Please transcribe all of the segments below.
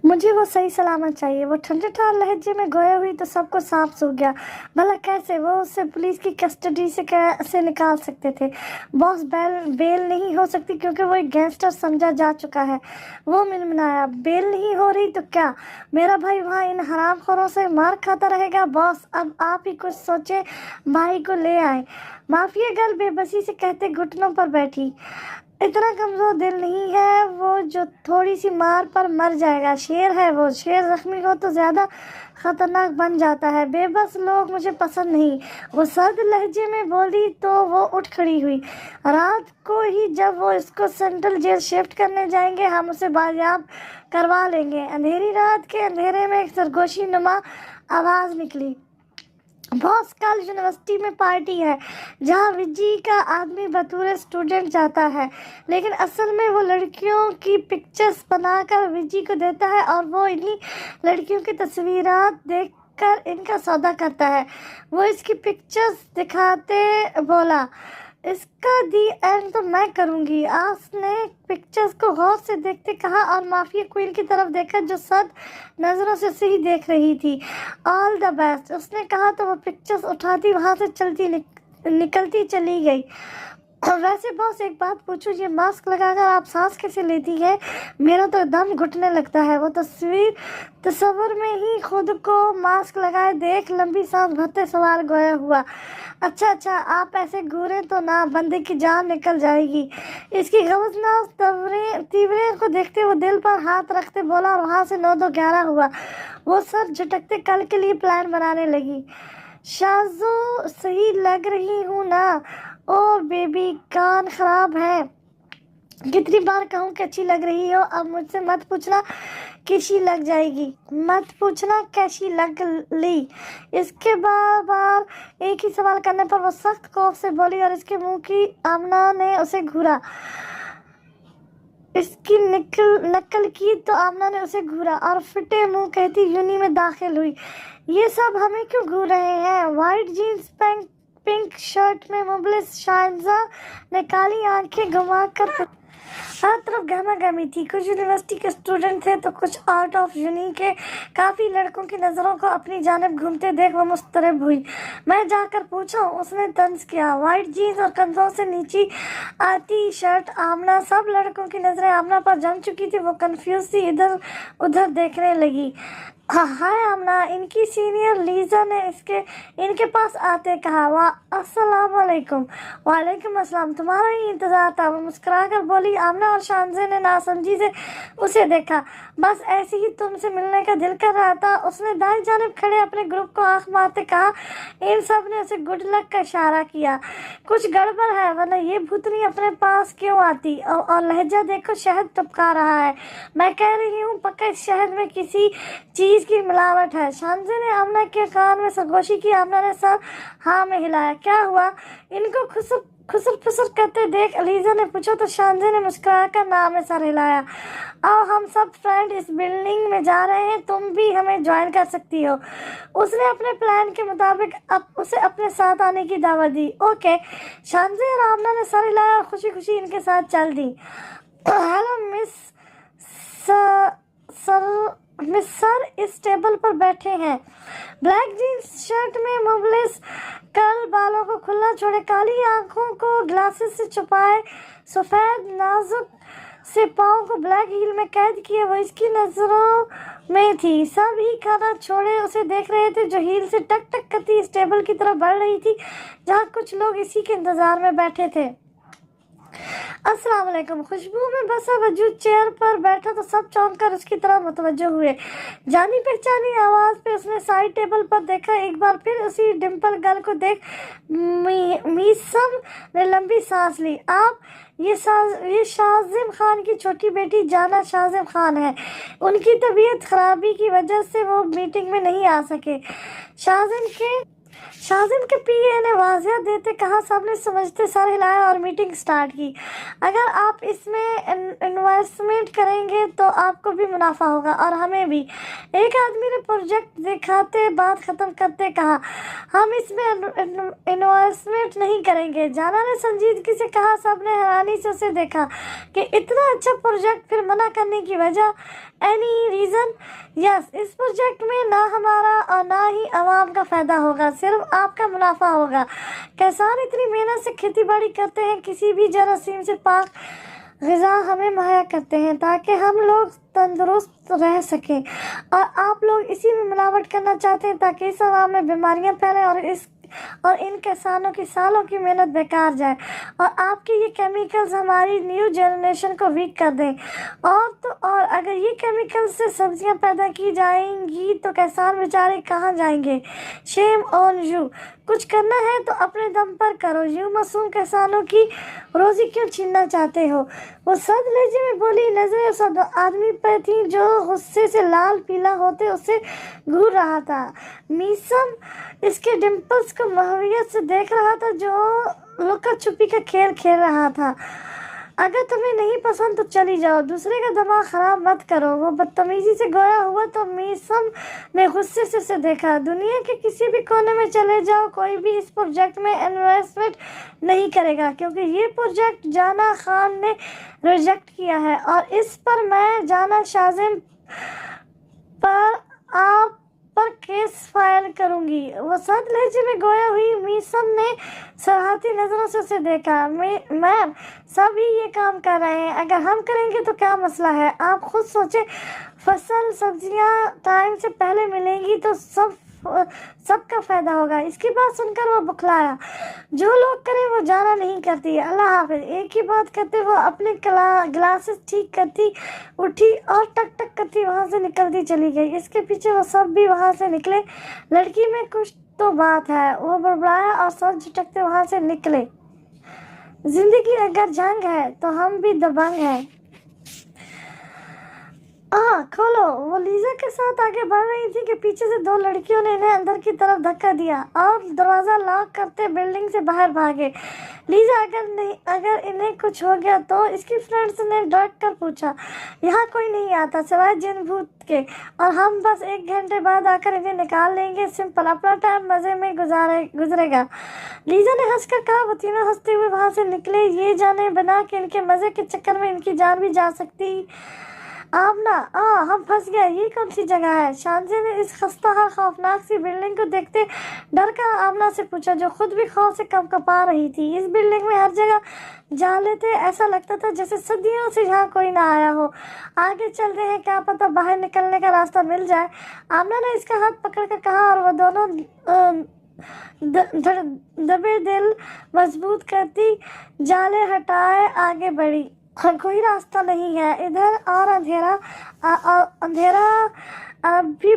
मुझे वो सही सलामत चाहिए। वो ठंडे ठार लहजे में गोया हुई तो सबको सांप सूख गया। भला कैसे वो उसे पुलिस की कस्टडी से कैसे निकाल सकते थे? बॉस बेल नहीं हो सकती क्योंकि वो एक गैंगस्टर समझा जा चुका है। वो मिनमिनाया, बेल नहीं हो रही तो क्या मेरा भाई वहाँ इन हरामखोरों से मार खाता रहेगा? बॉस अब आप ही कुछ सोचे, भाई को ले आए। माफिया गर्ल बेबसी से कहते घुटनों पर बैठी। इतना कमजोर दिल नहीं है वो जो थोड़ी सी मार पर मर जाएगा। शेर है वो, शेर जख्मी हो तो ज्यादा खतरनाक बन जाता है। बेबस लोग मुझे पसंद नहीं, वो सर्द लहजे में बोली तो वो उठ खड़ी हुई। रात को ही जब वो इसको सेंट्रल जेल शिफ्ट करने जाएंगे हम उसे बाजियाब करवा लेंगे। अंधेरी रात के अंधेरे में एक सरगोशी नुमा आवाज निकली। बॉस कल यूनिवर्सिटी में पार्टी है जहाँ विजी का आदमी बतौर स्टूडेंट जाता है, लेकिन असल में वो लड़कियों की पिक्चर्स बनाकर विजी को देता है और वो इन्हीं लड़कियों की तस्वीरात देखकर इनका सौदा करता है। वो इसकी पिक्चर्स दिखाते बोला, इसका दी एंड तो मैं करूंगी। आस ने पिक्चर्स को गौर से देखते कहा और माफिया क्वीन की तरफ देखा जो सद नजरों से उसे ही देख रही थी। ऑल द बेस्ट उसने कहा तो वो पिक्चर्स उठाती वहां से निकलती चली गई। वैसे बॉस एक बात पूछूं, ये मास्क लगाकर आप सांस कैसे लेती है? मेरा तो दम घुटने लगता है। वो तस्वीर में ही खुद को मास्क लगाए देख लंबी सांस भरते सवाल गोया हुआ। अच्छा आप ऐसे घूरे तो ना बंदे की जान निकल जाएगी। इसकी गमजनाक तीव्रे को देखते वो दिल पर हाथ रखते बोला और वहां से 9-2-11 हुआ। वो सर झटकते कल के लिए प्लान बनाने लगी। शाजो सही लग रही हूँ ना? ओ बेबी कान खराब है, कितनी बार कहूँ कि अच्छी लग रही हो। अब मुझसे मत पूछना कैसी लग जाएगी, मत पूछना कैसी लग ली। इसके बार बार एक ही सवाल करने पर वो सख्त खौफ से बोली और इसके मुंह की आमना ने उसे घूरा। इसकी नकल की तो आमना ने उसे घूरा और फिटे मुंह कहती यूनी में दाखिल हुई। ये सब हमें क्यों घूर रहे हैं? वाइट जीन्स पिंक शर्ट में मुबलिस शाहजा ने काली आंखें घुमाकर हर तरफ गहमा गहमी थी। कुछ यूनिवर्सिटी के स्टूडेंट थे तो कुछ आउट ऑफ यूनी के। काफी लड़कों की नजरों को अपनी जानिब घूमते देख वो मुस्तरब हुई। मैं जाकर पूछूं? उसने तंज किया। वाइट जीन्स और कंधों से नीचे आती शर्ट आमना, सब लड़कों की नजरें आमना पर जम चुकी थी। वो कंफ्यूज थी, इधर उधर देखने लगी। हाय आमना, इनकी सीनियर लीजा ने इनके पास आते कहा। अस्सलाम वालेकुम। वालेकुम अस्सलाम, तुम्हारा ही इंतजार था, वो मुस्कुरा कर बोली। आमना और शानजे ने नासमझी से उसे देखा। बस ऐसे ही तुमसे मिलने का दिल कर रहा था, उसने दाएं जानिब खड़े अपने ग्रुप को आंख मारते कहा। इन सब ने उसे गुड लक का इशारा किया। कुछ गड़बड़ है, वरना ये भूतनी अपने पास क्यों आती? और लहजा देखो, शहद टपका रहा है। मैं कह रही हूँ पक्का इस शहद में किसी चीज की मिलावट है। शानजे ने आमना के कान में सरगोशी की। आमना ने सर हाँ में हिलाया। क्या हुआ? इनको खुसर फुसर करते देख अलीजा ने पूछा तो शानजे ने मुस्कुराकर नाम में सर हिलाया। आओ हम सब फ्रेंड इस बिल्डिंग में जा रहे हैं, तुम भी हमें ज्वाइन कर सकती हो। उसने अपने प्लान के मुताबिक उसे अपने साथ आने की दावत दी। ओके, शानजे और आमना ने सर हिलाया और खुशी खुशी इनके साथ चल दी। हेलो मिस सर इस टेबल पर बैठे हैं। ब्लैक जीन्स शर्ट में मुबलिस कल बालों को खुला छोड़े, काली आंखों को ग्लासेस से छुपाए, सफेद नाजुक से पाँव को ब्लैक हील में कैद किए वो इसकी नजरों में थी। सब ही खाना छोड़े उसे देख रहे थे जो हील से टक टक करती इस टेबल की तरफ बढ़ रही थी जहाँ कुछ लोग इसी के इंतजार में बैठे थे। अस्सलाम वालेकुम। खुशबू में बसा वजूद चेयर पर बैठा तो सब चौंक कर उसकी तरफ मुतवज्जो हुए। जानी पहचानी आवाज पे उसने साइड टेबल पर देखा। एक बार फिर उसी डिम्पल गर्ल को देख मीसम ने लंबी सांस ली। आप ये शाजिम खान की छोटी बेटी जाना शाजिम खान है। उनकी तबीयत खराबी की वजह से वो मीटिंग में नहीं आ सके। शाजिम के शाजिम के पीए ने वाज़ियत देते कहा, सबने समझते सर हिलाया और मीटिंग स्टार्ट की। अगर आप इसमें इन्वेस्टमेंट करेंगे तो आपको भी मुनाफा होगा और हमें भी। एक आदमी ने प्रोजेक्ट दिखाते बात ख़त्म करते कहा, हम इसमें इन्वेस्टमेंट नहीं करेंगे। जाना ने संजीदगी से कहा। सबने हैरानी से उसे देखा कि इतना अच्छा प्रोजेक्ट, फिर मना करने की वजह? Any reason? यस, इस प्रोजेक्ट में ना हमारा और ना ही आवाम का फ़ायदा होगा, सिर्फ आपका मुनाफा होगा। किसान इतनी मेहनत से खेती बाड़ी करते हैं, किसी भी जरासीम से पाक ग़िज़ा हमें मुहैया करते हैं ताकि हम लोग तंदुरुस्त रह सकें, और आप लोग इसी में मिलावट करना चाहते हैं ताकि इस आवाम में बीमारियां फैलें और इन किसानों की सालों की मेहनत बेकार जाए, और आपके ये केमिकल्स हमारी न्यू जनरेशन को वीक कर दें। और अगर ये केमिकल्स से सब्जियां पैदा की जाएंगी तो किसान बेचारे कहाँ जाएंगे? Shame on you. कुछ करना है तो अपने दम पर करो, यूं मासूम किसानों की रोजी क्यों छीनना चाहते हो? वो सद लहजे में बोली। नजरें उस आदमी पर थी जो गुस्से से लाल पीला होते उसे घूर रहा था। मीसम इसके डिम्पल्स को महवियत से देख रहा था, जो लुका छुपी का खेल खेल रहा था। अगर तुम्हें नहीं पसंद तो चली जाओ, दूसरे का दिमाग खराब मत करो। वो बदतमीजी से गोया हुआ तो मीसम ने गुस्से से उसे देखा। दुनिया के किसी भी कोने में चले जाओ, कोई भी इस प्रोजेक्ट में इन्वेस्टमेंट नहीं करेगा, क्योंकि ये प्रोजेक्ट जाना खान ने रिजेक्ट किया है और इस पर मैं जाना शाजिम पर आप पर केस फाइल करूंगी। वो सद लहजे में गोया हुई मीसम ने सराहती नजरों से उसे देखा। मैम, सभी ये काम कर रहे हैं, अगर हम करेंगे तो क्या मसला है? आप खुद सोचें, फसल सब्जियां टाइम से पहले मिलेंगी तो सबका फायदा होगा। इसकी बात सुनकर वो बुखलाया। जो लोग करें वो जाना नहीं करती। अल्लाह हाफिज। एक ही बात करते वो अपने ग्लासेस ठीक करती, उठी और टक टक करती वहां से निकलती चली गई। इसके पीछे वो सब भी वहां से निकले। लड़की में कुछ तो बात है, वो बड़बड़ाया और सर झटकते वहां से निकले। जिंदगी अगर जंग है तो हम भी दबंग हैं। खोलो। वो लीजा के साथ आगे बढ़ रही थी कि पीछे से दो लड़कियों ने इन्हें अंदर की तरफ धक्का दिया और दरवाजा लॉक करते बिल्डिंग से बाहर भागे। लीजा, अगर इन्हें कुछ हो गया तो? इसकी फ्रेंड्स ने डर कर पूछा। यहाँ कोई नहीं आता सिवाय जिन भूत के, और हम बस 1 घंटे बाद आकर इन्हें निकाल लेंगे। सिंपल, अपना टाइम मजे में गुजरेगा। लीजा ने हंसकर कहा। वो तीनों हंसते हुए वहां से निकले, ये जाने बना कि इनके मजे के चक्कर में इनकी जान भी जा सकती। आमना, हम फंस गए। ये कौन सी जगह है? शांति ने इस खस्ताहाल खौफनाक सी बिल्डिंग को देखते डर कर आमना से पूछा, जो खुद भी खौफ से कंपा रही थी। इस बिल्डिंग में हर जगह जाले थे, ऐसा लगता था जैसे सदियों से यहाँ कोई ना आया हो। आगे चलते हैं, क्या पता बाहर निकलने का रास्ता मिल जाए। आमना ने इसका हाथ पकड़ कर कहा और वो दोनों दबे दिल मजबूत करती जाले हटाए आगे बढ़ी। कोई रास्ता नहीं है इधर, और अंधेरा भी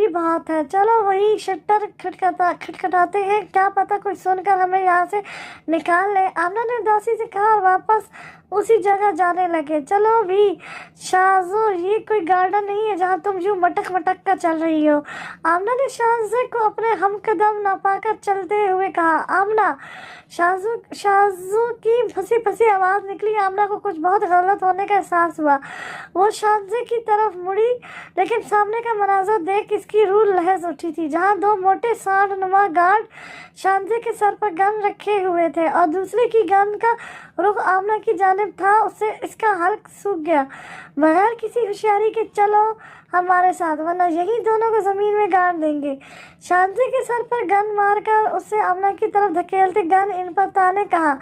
बहुत है। चलो वही शटर खटखटाते हैं, क्या पता कोई सुनकर हमें यहाँ से निकाल ले। आमना ने उदासी से कहा और वापस उसी जगह जाने लगे। चलो भी शाजो, ये कोई गार्डन नहीं है जहाँ तुम यूं मटक कर चल रही हो। आमना ने शाज़े को अपने हम कदम ना पाकर चलते हुए कहा। आमना। शाजू की फंसी आवाज़ निकली। आमना को कुछ बहुत गलत होने का एहसास हुआ। वो शाज़े की तरफ मुड़ी, लेकिन सामने का मनाजर देख इसकी रूह लहज उठी थी। जहाँ 2 मोटे सांड-नुमा गार्ड शाज़े के सर पर गन रखे हुए थे और दूसरे की गन का रुख आमना की जानिब था, उससे इसका हल्क सूख गया। बगैर किसी होशियारी के चलो हमारे साथ, वरना यही दोनों को जमीन में गाड़ देंगे। शांति के सर पर गन मारकर उसे आमना की तरफ धकेलते गन इन पर ताने कहा।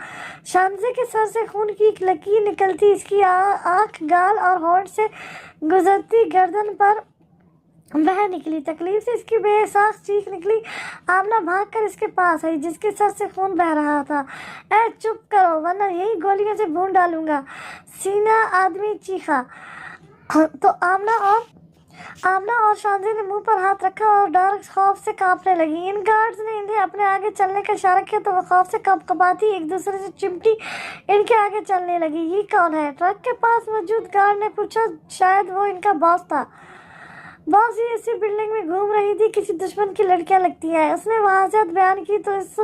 शांति के सर से खून की एक लकीर निकलती इसकी आंख, गाल और होंठ से गुजरती गर्दन पर बह निकली। तकलीफ से इसकी बेसाख चीख निकली। आमना भागकर इसके पास आई जिसके सर से खून बह रहा था। ए चुप करो वरना यही गोलियों से भून डालूंगा, सीना आदमी चीखा। तो आमना और शांति ने मुंह पर हाथ रखा और डर खौफ से कांपने लगी। इन गार्ड्स ने इन्हें अपने आगे चलने का इशारा किया तो वो खौफ से कपाती एक दूसरे से चिमटी इनके आगे चलने लगी। ये कौन है? ट्रक के पास मौजूद गार्ड ने पूछा। शायद वो इनका बॉस था। बॉस ये इसी बिल्डिंग में घूम रही थी, किसी दुश्मन की लड़कियां लगती हैं। उसने वाज़हत बयान की तो इस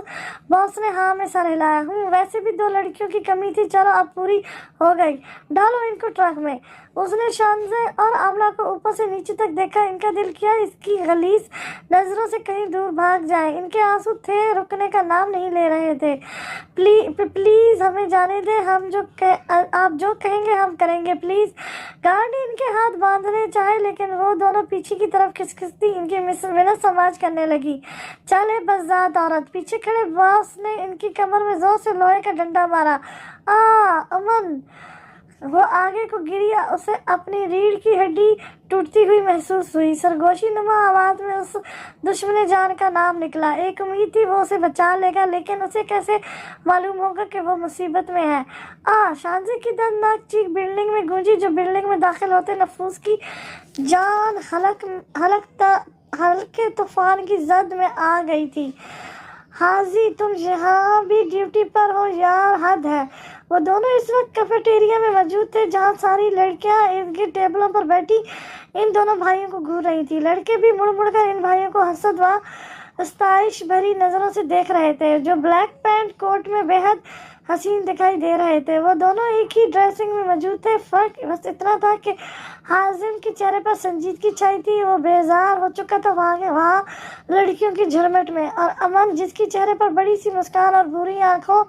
बॉस ने हाँ में सर हिलाया। वैसे भी 2 लड़कियों की कमी थी, चलो अब पूरी हो गई, डालो इनको ट्रक में। उसने शानजे और आमला को ऊपर से नीचे तक देखा। इनका दिल किया इसकी गलीज नजरों से कहीं दूर भाग जाए। इनके आंसू थे, रुकने का नाम नहीं ले रहे थे। प्लीज हमें जाने दे, आप जो कहेंगे हम करेंगे, प्लीज। गार्ड ने इनके हाथ बांधने चाहे, लेकिन वो दोनों पीछे की तरफ खिसखिसती इनकी मिनत समाज करने लगी। चले बज़ात औरत। पीछे खड़े बॉस ने इनकी कमर में जोर से लोहे का डंडा मारा। अमन। वो आगे को गिरी, उसे अपनी रीढ़ की हड्डी टूटती हुई महसूस हुई। सरगोशी नुमा आवाज में उस दुश्मन जान का नाम निकला। एक उम्मीद थी वो उसे बचा लेगा, लेकिन उसे कैसे मालूम होगा कि वो मुसीबत में है। शानजी की दर्दनाक चीख बिल्डिंग में गूंजी, जो बिल्डिंग में दाखिल होते नफूस की जान हल्के तूफान की जद में आ गई थी। हाजी तुम यहाँ भी ड्यूटी पर हो यार, हद है। वो दोनों इस वक्त कैफेटेरिया में मौजूद थे, जहाँ सारी लड़कियां इनके टेबलों पर बैठी इन दोनों भाइयों को घूर रही थी। लड़के भी मुड़ मुड़ कर इन भाइयों को हसद व अस्ताइश भरी नजरों से देख रहे थे, जो ब्लैक पैंट कोट में बेहद हसीन दिखाई दे रहे थे। वो दोनों एक ही ड्रेसिंग में मौजूद थे, फर्क बस इतना था कि हाजिम के चेहरे पर संजीदगी छाई थी। वो बेजार हो चुका था वहाँ लड़कियों की झुरमुट में, और अमन जिसके चेहरे पर बड़ी सी मुस्कान और बुरी आंखों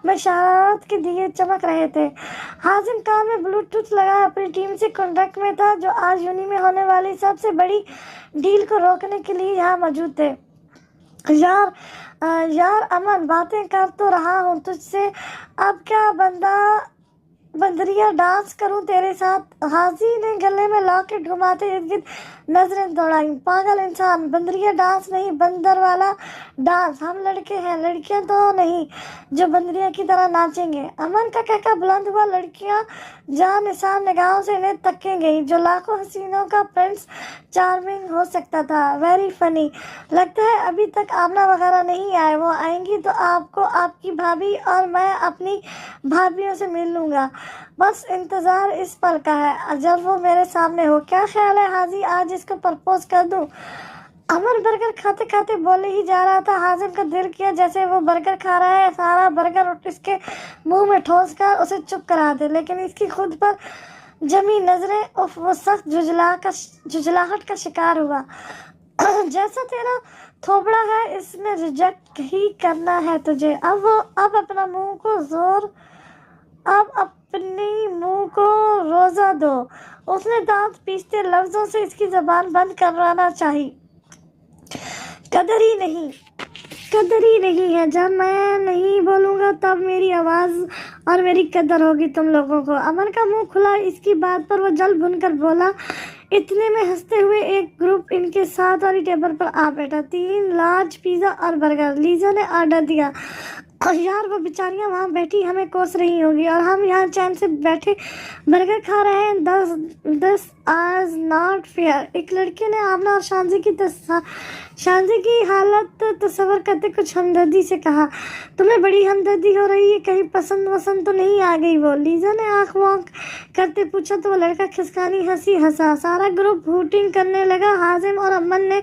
में शरारत के दिए चमक रहे थे। हाजिम कान में ब्लूटूथ लगाए अपनी टीम से कॉन्टैक्ट में था, जो आज यूनी में होने वाली सबसे बड़ी डील को रोकने के लिए यहाँ मौजूद थे। यार अमन, बातें कर तो रहा हूँ तुझसे, अब क्या बंदरिया डांस करूं तेरे साथ। हाजी ने गले में लॉकेट घुमाते इर्द गिर्द नजरें दौड़ाई। पागल इंसान, बंदरिया डांस नहीं, बंदर वाला डांस। हम लड़के हैं, लड़कियां तो नहीं जो बंदरिया की तरह नाचेंगे। अमन का कहका बुलंद हुआ। लड़कियां जान निसार निगाहों से इन्हें तकें गई, जो लाखों हसीनों का प्रिंस चार्मिंग हो सकता था। Very funny. लगता है अभी तक आमना वगैरह नहीं आए, वो आएंगी तो आपको आपकी भाभी और मैं अपनी भाभियों से मिल लूंगा। बस इंतजार इस पल का है जब वो मेरे सामने हो। क्या ख्याल है हाजी, आज इसको प्रपोज कर दूं? अमर बर्गर खाते खाते बोले ही जा रहा था। हाजिम का दिल किया जैसे वो बर्गर खा रहा है, सारा बर्गर इसके मुंह में ठोस कर उसे चुप करा दे, लेकिन इसकी खुद पर जमी नजरें वो सख्त झुंझलाहट का शिकार हुआ। जैसा तेरा थोबड़ा है, इसने रिजेक्ट ही करना है तुझे। अब अपनी मुंह को रोजा दो। उसने दांत पीसते लफ्जों से इसकी जबान बंद करवाना चाहिए। कदर ही नहीं है। जब मैं नहीं बोलूँगा तब मेरी आवाज़ और मेरी कदर होगी तुम लोगों को। अमन का मुंह खुला इसकी बात पर, वो जल भुनकर बोला। इतने में हंसते हुए एक ग्रुप इनके साथ वाली टेबल पर आ बैठा। 3 लार्ज पिज़्ज़ा और बर्गर लीजा ने ऑर्डर दिया। और यार वो बेचारियां वहाँ बैठी हमें कोस रही होगी, और हम यहाँ चैन से बैठे बर्गर खा रहे हैं। दस आज नॉट फेयर। एक लड़के ने आमना और शांति की हालत तस्वर करते कुछ हमदर्दी से कहा। तुम्हें बड़ी हमदर्दी हो रही है, कहीं पसंद वसंद तो नहीं आ गई वो? लीजा ने आंख वॉक करते पूछा तो वो लड़का खिसकानी हंसी हंसा। सारा ग्रुप हूटिंग करने लगा। हाजिम और अमन ने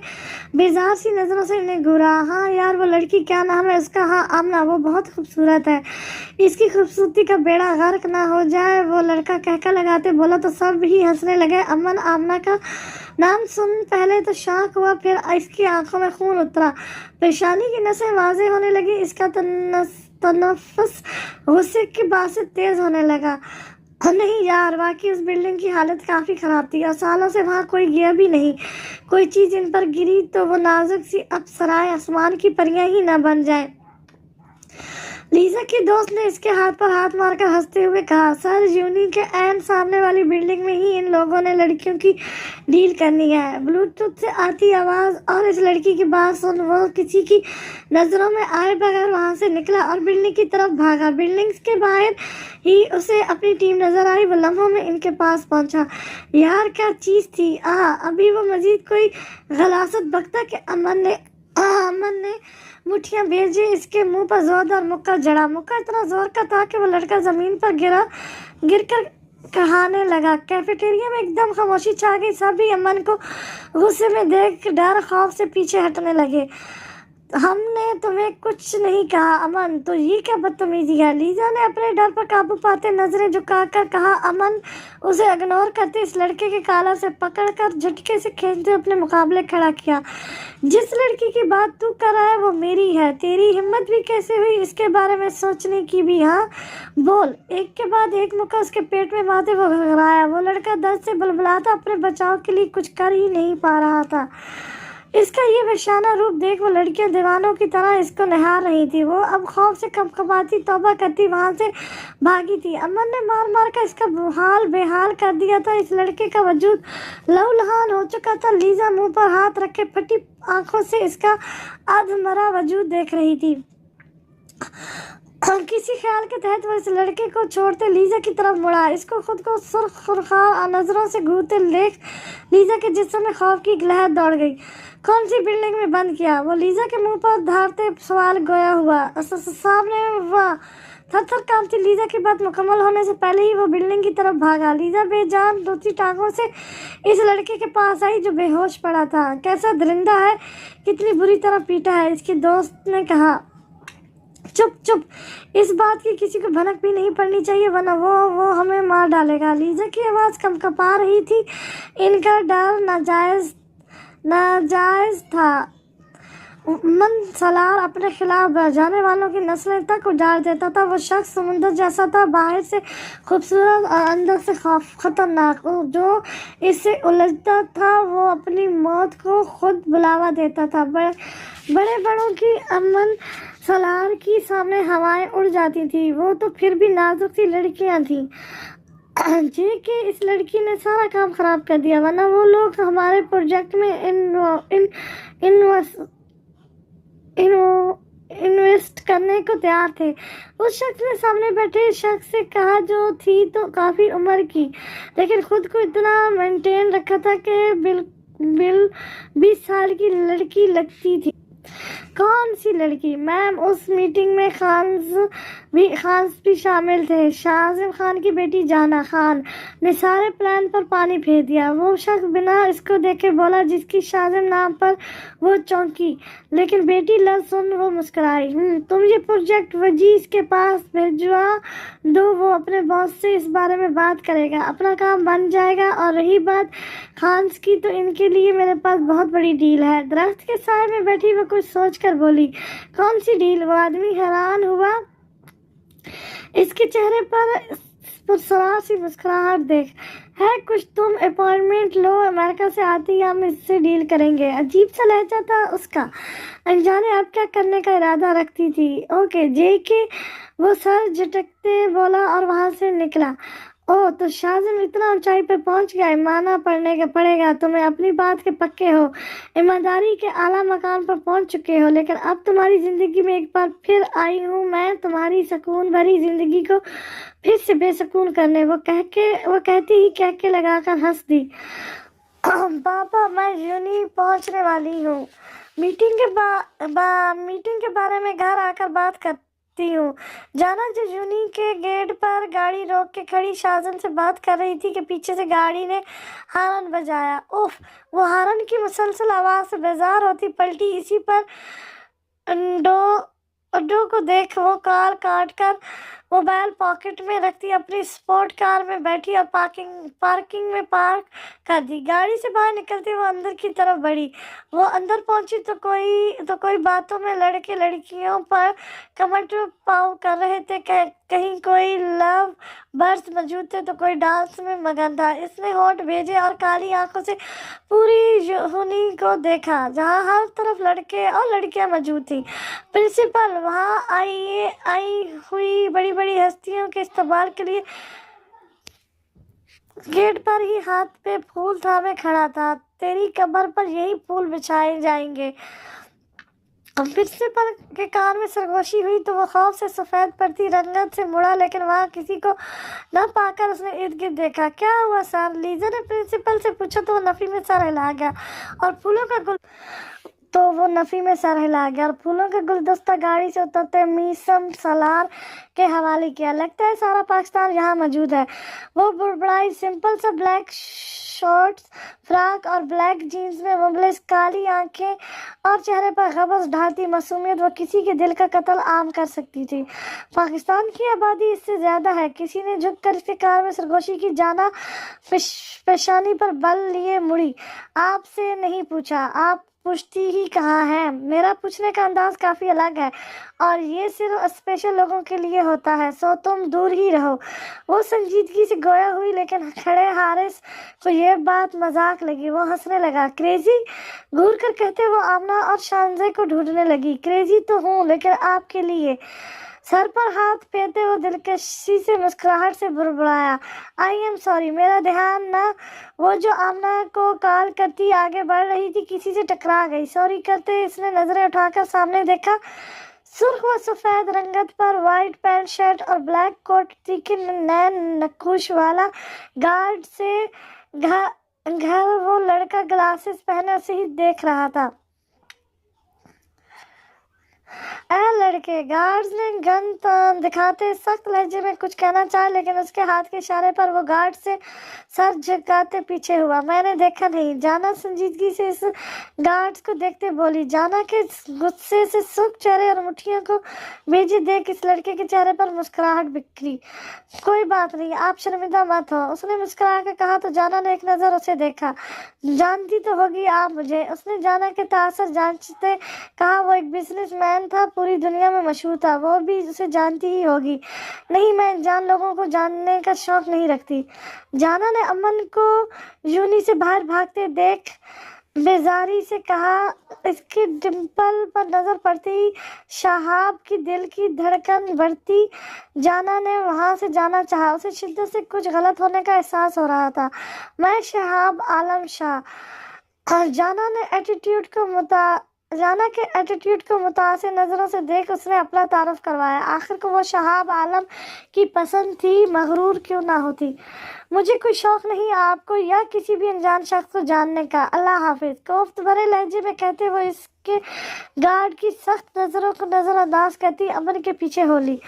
बेजार सी नजरों से इन्हें घूरा। हाँ यार, वो लड़की क्या नाम है उसका? हाँ आमना, वो बहुत खूबसूरत है, इसकी खूबसूरती का बेड़ा गर्क ना हो जाए, वो लड़का कहका लगाते बोला तो सब ही हंसने लगे। अमन आमना का नाम सुन पहले तो शॉक हुआ, फिर इसकी आंखों में खून उतरा, पेशानी की नसें वाज़े होने लगी, इसका तनफ्फुस गुस्से की बात से तेज होने लगा। नहीं यार, वाकई उस बिल्डिंग की हालत काफ़ी ख़राब थी और सालों से वहाँ कोई गया भी नहीं। कोई चीज़ इन पर गिरी तो वो नाजुक सी अप्सराएं आसमान की परियां ही न बन जाए। लीजा की दोस्त ने इसके हाथ पर हाथ मारकर हंसते हुए कहा, सर यूनी के ऐन सामने वाली बिल्डिंग में ही इन लोगों ने लड़कियों की डील करनी है। ब्लूटूथ से आती आवाज़ और इस लड़की की बात सुन वो किसी की नज़रों में आए बगैर वहाँ से निकला और बिल्डिंग की तरफ भागा। बिल्डिंग के बाहर ही उसे अपनी टीम नज़र आई। वो लम्हों में इनके पास पहुँचा। यार क्या चीज़ थी। अभी वो मजीद कोई गलासत बकता कि अमन ने मुठ्ठियां भेजी। इसके मुंह पर जोरदार मुक्का जड़ा। मुक्का इतना जोर का था कि वो लड़का जमीन पर गिरकर कहने लगा। कैफेटेरिया में एकदम खामोशी छा गई। सभी अमन को गुस्से में देख डर खौफ से पीछे हटने लगे। हमने तुम्हें कुछ नहीं कहा अमन, तो ये क्या बदतमीजी है? लीजा ने अपने डर पर काबू पाते नजरें झुकाकर कहा। अमन उसे इग्नोर करते इस लड़के के कॉलर से पकड़कर झटके से खींचते अपने मुकाबले खड़ा किया। जिस लड़की की बात तू कर रहा है वो मेरी है। तेरी हिम्मत भी कैसे हुई इसके बारे में सोचने की भी? हाँ बोल। एक के बाद एक मुक्का उसके पेट में मारते वो घबराया। वो लड़का दर्द से बुलबुलाता अपने बचाव के लिए कुछ कर ही नहीं पा रहा था। इसका ये वहशाना रूप देख वो लड़कियां दीवानों की तरह इसको निहार रही थी। वो अब खौफ से कपकपाती तौबा करती वहां से भागी थी। अमन ने मार मार कर इसका हाल बेहाल कर दिया था। इस लड़के का वजूद लहूलुहान हो चुका था। लीजा मुंह पर हाथ रखे फटी आंखों से इसका अधमरा वजूद देख रही थी। किसी ख्याल के तहत वो इस लड़के को छोड़ते लीजा की तरफ मुड़ा। इसको खुद को सुर्ख सुरखार नजरों से घूरते देख लीजा के जिस्म में खौफ की लहर दौड़ गई। कौन सी बिल्डिंग में बंद किया? वो लीजा के मुंह पर धारते सवाल गोया हुआ। सामने हुआ। थर थर कांपती लीजा की बात मुकम्मल होने से पहले ही वो बिल्डिंग की तरफ भागा। लीजा बेजान दूसरी टांगों से इस लड़के के पास आई जो बेहोश पड़ा था। कैसा दरिंदा है, कितनी बुरी तरह पीटा है, इसके दोस्त ने कहा। चुप चुप, इस बात की किसी को भनक भी नहीं पड़नी चाहिए वरना वो हमें मार डालेगा। लीजा की आवाज़ कंपकपा रही थी। इनका डर नाजायज था। मन सलार अपने खिलाफ जाने वालों की नस्लें तक उजाड़ देता था। वो शख्स समुंदर जैसा था, बाहर से खूबसूरत और अंदर से खतरनाक। जो इससे उलझता था वो अपनी मौत को खुद बुलावा देता था। बड़े बड़ों की अमन सलार की सामने हवाएं उड़ जाती थी। वो तो फिर भी नाजुक सी लड़कियां थी। जे के इस लड़की ने सारा काम खराब कर दिया, वरना वो लोग हमारे प्रोजेक्ट में इन्वेस्ट करने को तैयार थे। उस शख्स ने सामने बैठे शख्स से कहा जो थी तो काफ़ी उम्र की, लेकिन खुद को इतना मेंटेन रखा था कि बिल 20 साल की लड़की लगती थी। कौन सी लड़की? मैम, उस मीटिंग में खान्स भी शामिल थे। शाजिम खान की बेटी जाना खान ने सारे प्लान पर पानी फेर दिया। वो शख्स बिना इसको देखे बोला जिसकी शाजिम नाम पर वो चौंकी, लेकिन बेटी लफ्ज़ सुन वो मुस्कुराई। तुम ये प्रोजेक्ट वजीज के पास भिजवा दो, वो अपने बॉस से इस बारे में बात करेगा, अपना काम बन जाएगा। और रही बात खान्स की, तो इनके लिए मेरे पास बहुत बड़ी डील है। दरख्त के साए में बैठी वो कुछ सोच कर बोली। कौन सी डील? वो आदमी हैरान हुआ। इसके चेहरे पर पुरसरार सी मुस्कुराहट देख। है कुछ, तुम अपॉइंटमेंट लो, अमेरिका से आती ही हम इससे डील करेंगे। अजीब सा लहजा था उसका। अनजाने अब क्या करने का इरादा रखती थी। ओके जे के, वो सर झटकते बोला और वहां से निकला। ओह, तो शाजिम इतना ऊंचाई पर पहुंच गए। माना पड़ेगा, तुम्हें अपनी बात के पक्के हो, ईमानदारी के आला मकान पर पहुंच चुके हो। लेकिन अब तुम्हारी जिंदगी में एक बार फिर आई हूँ मैं, तुम्हारी सुकून भरी जिंदगी को फिर से बेसुकून करने। वो कहती ही कह के लगाकर हंस दी। पापा, मैं यूनी पहुंचने वाली हूँ। मीटिंग के बारे में घर आकर बात करती हूँ। जाना जो यूनी के गेट पर गाड़ी रोक के खड़ी शाजन से बात कर रही थी कि पीछे से गाड़ी ने हारन बजाया। उफ, वो हारन की मुसलसल आवाज़ से बेजार होती पलटी। इसी पर अड्डो को देख वो कार काट कर मोबाइल पॉकेट में रखती अपनी स्पोर्ट कार में बैठी और पार्किंग में पार्क कर दी। गाड़ी से बाहर निकलती वो अंदर की तरफ बढ़ी। वो अंदर पहुंची तो कोई बातों में लड़के लड़कियों पर कमेंट पाव कर रहे थे। कहीं कोई लव बर्ड्स मौजूद थे तो कोई डांस में मगन था। इसने होठ भेजे और काली आंखों से पूरी यूनी को देखा, जहाँ हर तरफ लड़के और लड़कियां मौजूद थी। प्रिंसिपल वहाँ आई हुई बड़ी बड़ी हस्तियों के इस्तकबाल के लिए गेट पर ही हाथ पे फूल थामे खड़ा था। तेरी कब्र पर यही फूल बिछाए जाएंगे। प्रिंसिपल के कान में सरगोशी हुई तो वो खौफ से सफ़ेद पड़ती रंगत से मुड़ा, लेकिन वहाँ किसी को न पाकर उसने इर्द गिर्द देखा। क्या हुआ सर? लीजा ने प्रिंसिपल से पूछा तो वो नफी में सर हिला गया और फूलों का तो वो नफी में सर हिला गया और फूलों का गुलदस्ता गाड़ी से उतरते मीसम सलार के हवाले किया। लगता है सारा पाकिस्तान यहाँ मौजूद है। वो बुड़बुड़ाई। सिंपल सा ब्लैक शॉर्ट्स, फ्रॉक और ब्लैक जीन्स में मुबलिस काली आंखें और चेहरे पर गबस ढाती मासूमियत वो किसी के दिल का कत्ल आम कर सकती थी। पाकिस्तान की आबादी इससे ज्यादा है। किसी ने झुक कर इसके कार में सरगोशी की। जाना पेशानी पर बल लिए मुड़ी। आपसे नहीं पूछा, आप पूछती ही कहाँ है। मेरा पूछने का अंदाज काफी अलग है और ये सिर्फ स्पेशल लोगों के लिए होता है, सो तुम दूर ही रहो। वो संजीदगी से गोया हुई, लेकिन खड़े हारिस को ये बात मजाक लगी। वो हंसने लगा। क्रेजी? घूर कर कहते वो आमना और शानजे को ढूंढने लगी। क्रेजी तो हूँ, लेकिन आपके लिए। सर पर हाथ फेरते वो दिलकशी से मुस्कुराहट से बुड़बुड़ाया। आई एम सॉरी, मेरा ध्यान न। वो जो आमना को कॉल करती आगे बढ़ रही थी, किसी से टकरा गई। सॉरी करते इसने नजरें उठाकर सामने देखा। सुर्ख व सफेद रंगत पर वाइट पैंट शर्ट और ब्लैक कोट, तीखे नैन नक्कुश वाला गार्ड से घर वो लड़का ग्लासेस पहने उसे ही देख रहा था। ए लड़के! गार्ड्स ने गन दिखाते सख्त लहजे में कुछ कहना चाहा, लेकिन उसके हाथ के इशारे पर वो गार्ड से सर झुकाते पीछे हुआ। मैंने देखा नहीं। जाना संजीदगी से इस गार्ड्स को देखते बोली। जाना के गुस्से से सूख चेहरे और मुट्ठियों को भेजे देख इस लड़के के चेहरे पर मुस्कुराहट बिखरी। कोई बात नहीं, आप शर्मिंदा मत हो, उसने मुस्कुरा कर कहा। तो जाना ने एक नजर उसे देखा। जानती तो होगी आप मुझे, उसने जाना के तासर जांचते कहा। वो एक बिजनेसमैन था, पूरी दुनिया में मशहूर था। वो भी उसे जानती ही होगी। नहीं, मैं अनजान लोगों को जानने का शौक नहीं रखती। जाना ने अमन को यूनी से बाहर भागते देख बेजारी से कहा। इसके डिंपल पर नजर पड़ती ही शहाब की दिल की धड़कन बढ़ती। जाना ने वहां से जाना चाहा। उसे शिद्दत से कुछ गलत होने का एहसास हो रहा था। मैं शहाब आलम शाह। जाना के एटीट्यूड को मुतासिर नजरों से देख उसने अपना तारुफ करवाया। आखिर को वो शहाब आलम की पसंद थी, मगरूर क्यों ना होती। मुझे कोई शौक नहीं आपको या किसी भी अनजान शख्स को जानने का। अल्लाह हाफिज, कोफ्त भरे लहजे में कहते वो इसके गार्ड की सख्त नजरों को नजरअंदाज करती अमन के पीछे होली।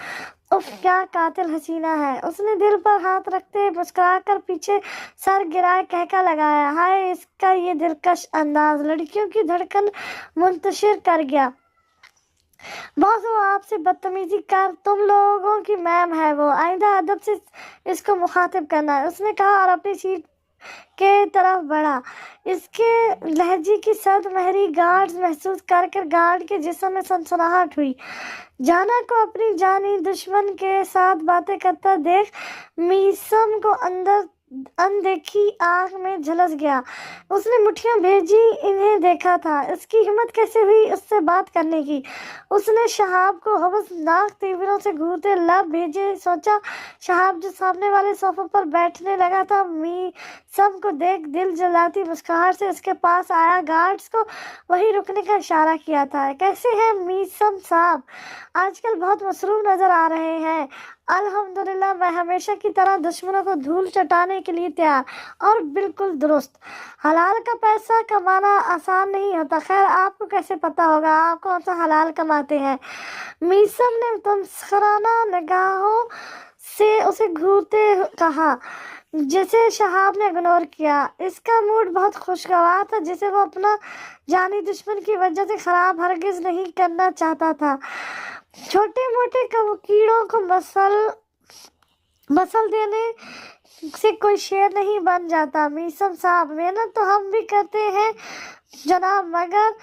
उफ, क्या कातिल हसीना है। उसने दिल पर हाथ रखते मुस्कुराकर पीछे सर गिराए कहका लगाया। हाय, इसका ये दिलकश अंदाज लड़कियों की धड़कन मुंतशिर कर गया। बॉस, वो आपसे बदतमीजी कर तुम लोगों की मैम है वो, आइंदा अदब से इसको मुखातिब करना है, उसने कहा और अपनी सीट के तरफ बढ़ा। इसके लहजे की सद महरी गार्ड्स महसूस कर गार्ड के जिस्म में सनसनाहट हुई। जाना को अपनी जानी दुश्मन के साथ बातें करता देख मीसम को अंदर अनदेखी आंख में झलस गया। उसने मुट्ठियां भेजी, इन्हें देखा था। इसकी हिम्मत कैसे हुई उससे बात करने की। उसने शहाब को हवसनाक तीव्रों से घूरते लब भेजे। सोचा शहाब जो सामने वाले सोफे पर बैठने लगा था, मीसम को देख दिल जलाती मुस्कुराहट से उसके पास आया। गार्ड्स को वही रुकने का इशारा किया था। कैसे हैं मीसम साहब? आजकल बहुत मसरूफ नजर आ रहे हैं। अल्हम्दुलिल्लाह, मैं हमेशा की तरह दुश्मनों को धूल चटाने के लिए तैयार और बिल्कुल दुरुस्त। हलाल का पैसा कमाना आसान नहीं होता। खैर, आपको कैसे पता होगा? आप कौन सा हलाल कमाते हैं? मीसम ने तमस्खराना निगाहों से उसे घूरते कहा, जिसे शहाब ने इग्नोर किया। इसका मूड बहुत खुशगवार था, जिसे वो अपना जानी दुश्मन की वजह से खराब हरगिज नहीं करना चाहता था। छोटे मोटे कीड़ों को मसल देने से कोई शेर नहीं बन जाता। मीसम साहब, मेहनत तो हम भी करते हैं जनाब, मगर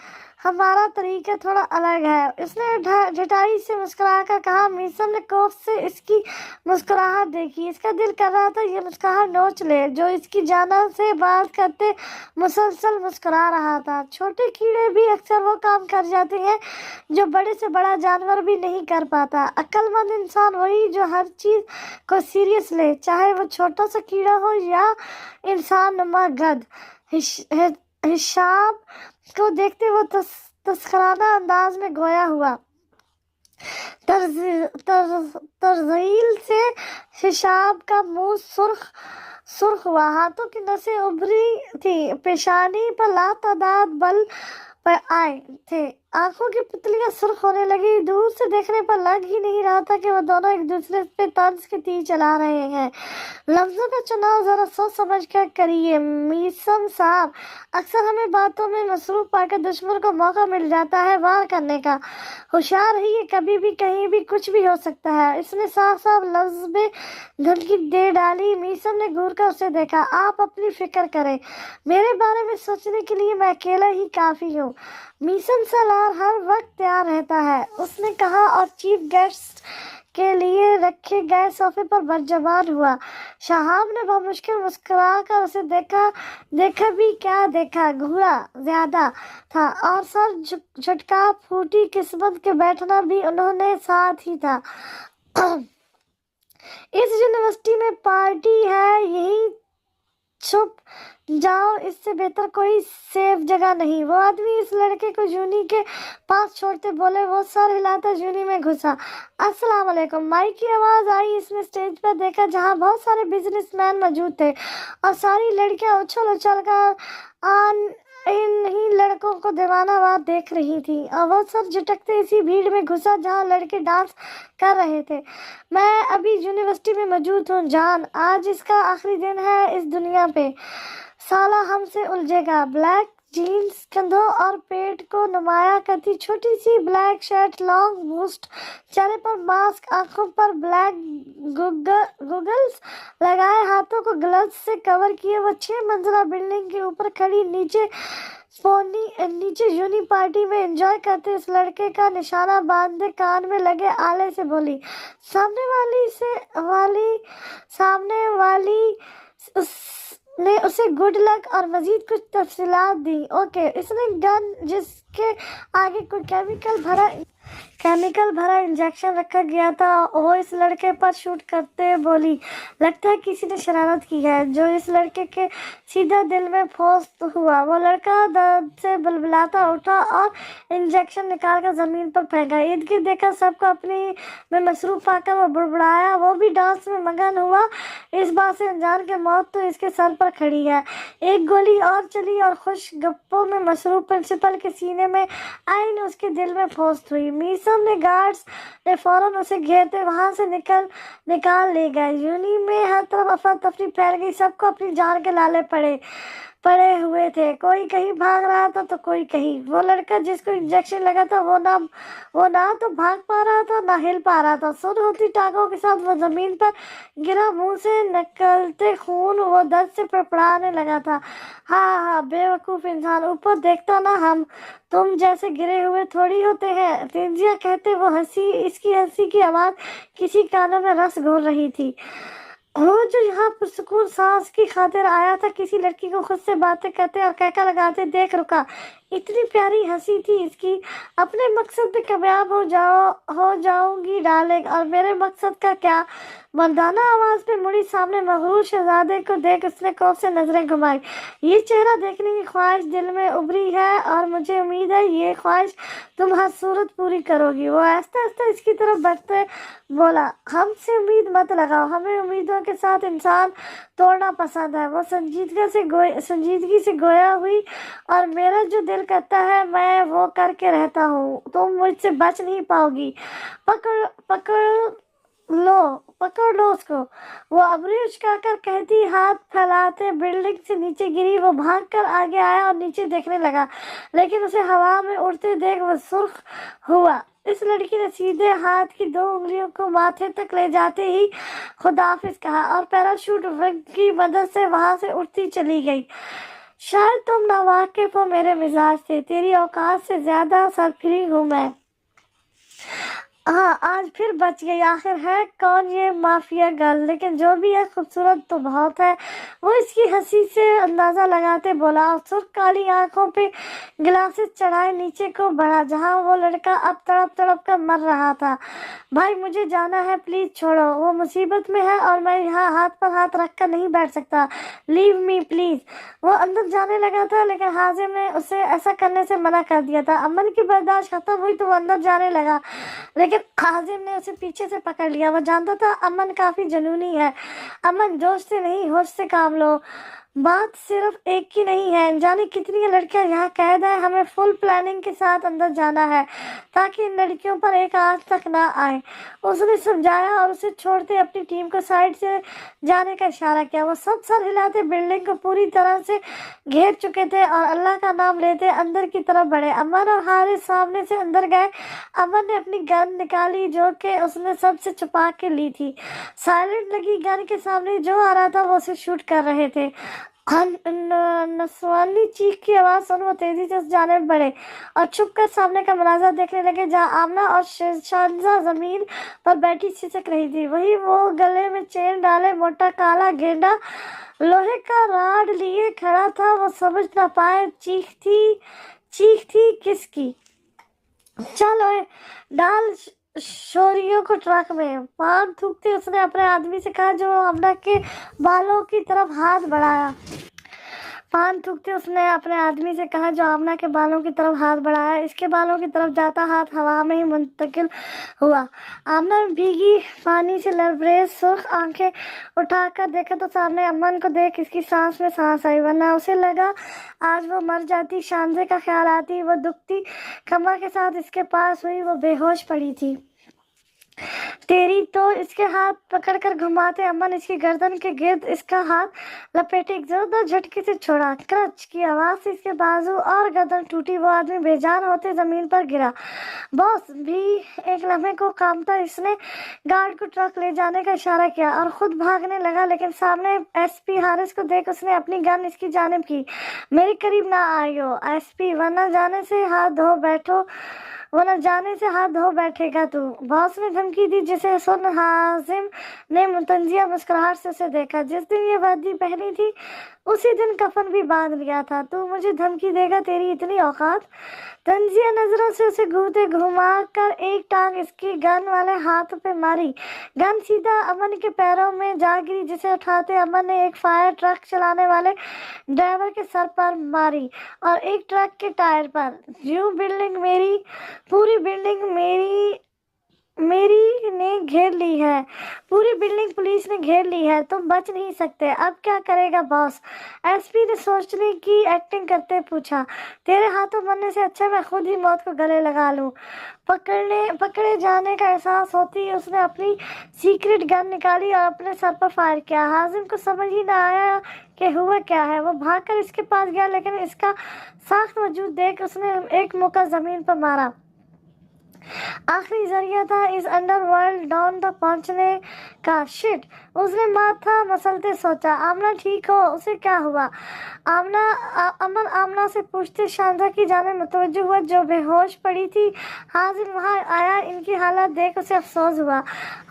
हमारा तरीका थोड़ा अलग है, उसने झटाई से मुस्कुराकर कहा। मीसम ने खौफ से इसकी मुस्कुराहट देखी। इसका दिल कर रहा था ये मुस्कुराहट नोच ले, जो इसकी जाना से बात करते मुसलसल मुस्कुरा रहा था। छोटे कीड़े भी अक्सर वो काम कर जाते हैं जो बड़े से बड़ा जानवर भी नहीं कर पाता। अक्लमंद इंसान वही जो हर चीज को सीरियस ले, चाहे वो छोटा सा कीड़ा हो या इंसान नुमा गध। हिसाब को देखते वो तस्कराना अंदाज में गोया हुआ। तरजील से हिसाब का मुंह सुर्ख हुआ, हाथों की नसें उभरी थी, पेशानी पर लातादाद बल पर आए थे। आंखों की पुतलियां सुर्ख होने लगी। दूर से देखने पर लग ही नहीं रहा था कि वो दोनों एक दूसरे पे तर्ज के तीर चला रहे हैं। लफ्जों का चुनाव जरा सोच समझ कर करिए मीसम साहब। अक्सर हमें बातों में मसरूफ पाकर दुश्मन को मौका मिल जाता है वार करने का। होशियार रहिए, कभी भी कहीं भी कुछ भी हो सकता है। इसने साफ साफ लफ्ज में धमकी दे डाली। मीसम ने घूर कर उसे देखा। आप अपनी फिक्र करें, मेरे बारे में सोचने के लिए मैं अकेला ही काफी हूँ। मीसम सलार हर वक्त तैयार रहता है, उसने कहा और चीफ गेस्ट के लिए रखे गए सोफे पर बरजबान हुआ। शहाब ने बमुश्किल मुस्कुरा कर उसे देखा। देखा भी क्या देखा, घूरा ज्यादा था और सर झटका। फूटी किस्मत के बैठना भी उन्होंने साथ ही था। इस यूनिवर्सिटी में पार्टी है, यही छुप जाओ, इससे बेहतर कोई सेफ जगह नहीं। वो आदमी इस लड़के को जूनी के पास छोड़ते बोले। वो सर हिलाता जूनी में घुसा। अस्सलाम वालेकुम, माइक की आवाज आई। इसने स्टेज पर देखा जहां बहुत सारे बिजनेसमैन मौजूद थे और सारी लड़कियां उछल उछल कर इन ही लड़कों को दीवानावार देख रही थी। और वो सर झटकते इसी भीड़ में घुसा जहां लड़के डांस कर रहे थे। मैं अभी यूनिवर्सिटी में मौजूद हूँ जान, आज इसका आखिरी दिन है इस दुनिया पे। साला हमसे उलझेगा। ब्लैक जीन्स, कंधों और पेट को नुमाया करती छोटी सी ब्लैक शर्ट, लॉन्ग बूस्ट, चेहरे पर मास्क, आंखों पर ब्लैक गूगल्स लगाए, हाथों को ग्लव्स से कवर किए वो 6 मंजिला बिल्डिंग के ऊपर खड़ी नीचे यूनी पार्टी में एंजॉय करते इस लड़के का निशाना बांधे कान में लगे आले से बोली। सामने वाली उसने उसे गुड लक और मजीद कुछ तफसीलात दी। ओके, इसने गन जिसके आगे कोई केमिकल भरा इंजेक्शन रखा गया था वो इस लड़के पर शूट करते बोली। लगता है किसी ने शरारत की है, जो इस लड़के के सीधा दिल में फोस्त हुआ। वो लड़का दर्द से बलबलाता उठा और इंजेक्शन निकालकर जमीन पर फेंका। इर्द गिर्द देखा सबको अपनी में मसरूफ पाकर वो बुड़बुड़ाया। वो भी डांस में मगन हुआ, इस बात से अनजान के मौत तो इसके सर पर खड़ी है। एक गोली और चली और खुश गप्पों में मसरूफ प्रिंसिपल के सीने में आईन उसके दिल में फोस्त हुई। मीसम ने गार्ड्स ने फौरन उसे घेरते वहां से निकाल ले गए। यूनी में हर तरफ अफरा तफरी फैल गई। सबको अपनी जान के लाले पड़े हुए थे। कोई कहीं भाग रहा था तो कोई कहीं। वो लड़का जिसको इंजेक्शन लगा था वो ना तो भाग पा रहा था ना हिल पा रहा था। सुन होती टांगों के साथ वो जमीन पर गिरा, मुंह से निकलते खून वो दर्द से फड़फड़ाने लगा था। हाँ, बेवकूफ इंसान, ऊपर देखता ना, हम तुम जैसे गिरे हुए थोड़ी होते हैं। तेजिया कहते वो हंसी। इसकी हंसी की आवाज किसी कानों में रस घोल रही थी। वो जो यहाँ पुरसुकून सांस की खातिर आया था, किसी लड़की को खुद से बातें करते और कहका लगाते देख रुका। इतनी प्यारी हंसी थी इसकी। अपने मकसद में कामयाब हो जाऊंगी डार्लिंग, और मेरे मकसद का क्या? मर्दाना आवाज पे मुड़ी सामने मगरूर शहजादे को देख उसने खौफ से नजरें घुमाई। ये चेहरा देखने की ख्वाहिश दिल में उभरी है और मुझे उम्मीद है ये ख्वाहिश तुम हर सूरत पूरी करोगी। वो आहिस्ता आहिस्ता इसकी तरफ बढ़ते बोला, हमसे उम्मीद मत लगाओ, हमें उम्मीदों के साथ इंसान तोड़ना पसंद है। वो संजीदगी से गोया हुई, और मेरा जो दिल करता है मैं वो करके रहता हूँ। तुम मुझसे बच नहीं पाओगी। पकड़ लो उसको। वो अबरी उचकाकर कहती हाथ फैलाते बिल्डिंग से नीचे गिरी। वो भागकर आगे आया और नीचे देखने लगा, लेकिन उसे हवा में उड़ते देख वो सुर्ख हुआ। इस लड़की ने सीधे हाथ की 2 उंगलियों को माथे तक ले जाते ही खुदाफिज कहा और पैराशूट विंग की मदद से वहां से उड़ती चली गई। शायद तुम नावाकिफ हो मेरे मिजाज से, तेरी औकात से ज्यादा सरफिरी हूँ मैं। हाँ, आज फिर बच गई। आखिर है कौन ये माफिया गर्ल? लेकिन जो भी है खूबसूरत तो बहुत है। वो इसकी हंसी से अंदाजा लगाते बोला और सुर्ख काली आंखों पे गिलासेस चढ़ाए नीचे को बढ़ा, जहाँ वो लड़का अब तड़प कर मर रहा था। भाई मुझे जाना है, प्लीज छोड़ो, वो मुसीबत में है और मैं यहाँ हाथ पर हाथ रख कर नहीं बैठ सकता। Leave me please. वो अंदर जाने लगा था, लेकिन हाजिम ने उसे ऐसा करने से मना कर दिया था। अमन की बर्दाश्त खत्म हुई तो वो अंदर जाने लगा, लेकिन हाजिम ने उसे पीछे से पकड़ लिया। वो जानता था अमन काफी जुनूनी है। अमन, जोश से नहीं होश से काम लो। बात सिर्फ एक की नहीं है, जाने कितनी लड़कियां यहाँ कैद है। हमें फुल प्लानिंग के साथ अंदर जाना है ताकि इन लड़कियों पर एक आंच तक ना आए। उसने समझाया और उसे छोड़ते अपनी टीम को साइड से जाने का इशारा किया। वो सब सर हिलाते बिल्डिंग को पूरी तरह से घेर चुके थे और अल्लाह का नाम लेते अंदर की तरफ बढ़े। अमन और हारिस सामने से अंदर गए। अमन ने अपनी गन निकाली जो कि उसने सबसे छुपा के ली थी। साइलेंट लगी गन के सामने जो आ रहा था वो उसे शूट कर रहे थे। नसवानी चीख की आवाज सुन वो तेजी से उस जाने बढ़े और छुप कर सामने का मनाजर देखने लगे जहाँ आमना और शानजा जमीन पर बैठी सिसक रही थी। वही वो गले में चेन डाले मोटा काला गेंडा लोहे का राड लिए खड़ा था। वो समझ ना पाए चीख थी किसकी। चल ओए डाल शोरियों को ट्रक में। पान थूकते उसने अपने आदमी से कहा जो आमना के बालों की तरफ हाथ बढ़ाया। पान थूकते उसने अपने आदमी से कहा जो आमना के बालों की तरफ हाथ बढ़ाया। इसके बालों की तरफ जाता हाथ हवा में ही मुंतकिल हुआ। आमना भीगी पानी से लबरेज सुर्ख आंखें उठाकर देखा तो सामने अमन को देख इसकी सांस में सांस आई, वरना उसे लगा आज वो मर जाती। शानजे का ख्याल आती वो दुखती कमर के साथ इसके पास हुई। वो बेहोश पड़ी थी। तेरी तो इसके हाथ पकड़कर घुमाते अमन इसकी गर्दन के गिर्द इसका हाथ लपेटे एक जोरदार झटके से छोड़ा। क्रच की आवाज से इसके बाजू और गर्दन टूटी। वो आदमी बेजान होते जमीन पर गिरा। बॉस भी एक लम्हे को कांपता इसने गार्ड को ट्रक ले जाने का इशारा किया और खुद भागने लगा, लेकिन सामने एसपी हारिस को देख उसने अपनी गन इसकी जानिब की। मेरे करीब ना आइयो एसपी, वरना जाने से हाथ धो बैठेगा तू। बॉस ने धमकी दी जिसे सुन हाजिम ने मुतंजिया मुस्कुराहट से उसे देखा। जिस दिन ये वर्दी पहनी थी उसी दिन कफन भी बांध लिया था। तू मुझे धमकी देगा, तेरी इतनी औकात। तंजिया नजरों से उसे घुमा कर एक टांग इसकी गन वाले हाथ पे मारी। गन सीधा अमन के पैरों में जा गिरी जिसे उठाते अमन ने एक फायर ट्रक चलाने वाले ड्राइवर के सर पर मारी और एक ट्रक के टायर पर। पूरी बिल्डिंग मेरी ने घेर ली है। पूरी बिल्डिंग पुलिस ने घेर ली है, तुम बच नहीं सकते। अब क्या करेगा बॉस? एसपी ने सोचने की एक्टिंग करते पूछा। तेरे हाथों मरने से अच्छा मैं खुद ही मौत को गले लगा लूं। पकड़े जाने का एहसास होती ही उसने अपनी सीक्रेट गन निकाली और अपने सर पर फायर किया। हाजिम को समझ ही ना आया कि हुआ क्या है। वो भागकर इसके पास गया, लेकिन इसका साख्त वजूद देख उसने एक मुक्का जमीन पर मारा। आखिरी जरिया था इस अंडरवर्ल्ड डॉन तक पहुंचने का। शिट, उसने माथा मसलते सोचा। आमना ठीक हो? उसे क्या हुआ? अमन आमना से पूछते शानजा की जाने मुतवज्जो हुआ जो बेहोश पड़ी थी। हाजिम वहां आया। इनकी हालत देख उसे अफसोस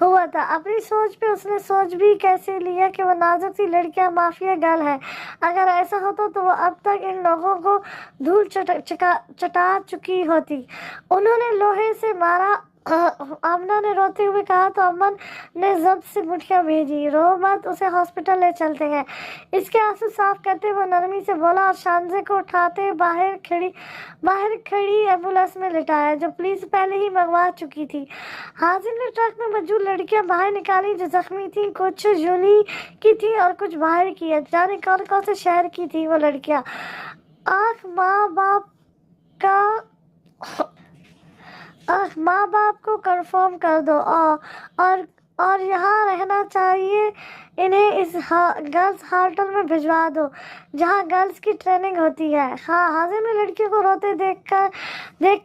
हुआ था। अपनी सोच पे उसने सोच भी कैसे लिया कि वो नाजुक सी लड़कियां माफिया गर्ल है। अगर ऐसा होता तो वो अब तक इन लोगों को धूल चटा चुकी होती। उन्होंने लोहे से मारा। आमना ने रोते हुए कहा तो अमन ने जब्त से मुठियां भेजी। रो मत, उसे हॉस्पिटल ले चलते हैं। इसके आंसू साफ करते वो नरमी से बोला और शानजे को उठाते बाहर खड़ी एम्बुलेंस में लिटाया जो पुलिस पहले ही मंगवा चुकी थी। हाजिम ने ट्रक में मौजूद लड़कियां बाहर निकाली जो जख्मी थी। कुछ जूली की थी और कुछ बाहर की। जाने कौन कौन से शहर की थी वो लड़कियां। माँ बाप को कंफर्म कर दो और यहाँ रहना चाहिए। इन्हें इस गर्ल्स हॉस्टल में भिजवा दो जहाँ गर्ल्स की ट्रेनिंग होती है। हाँ, हाजिम ने लड़कियों को रोते देख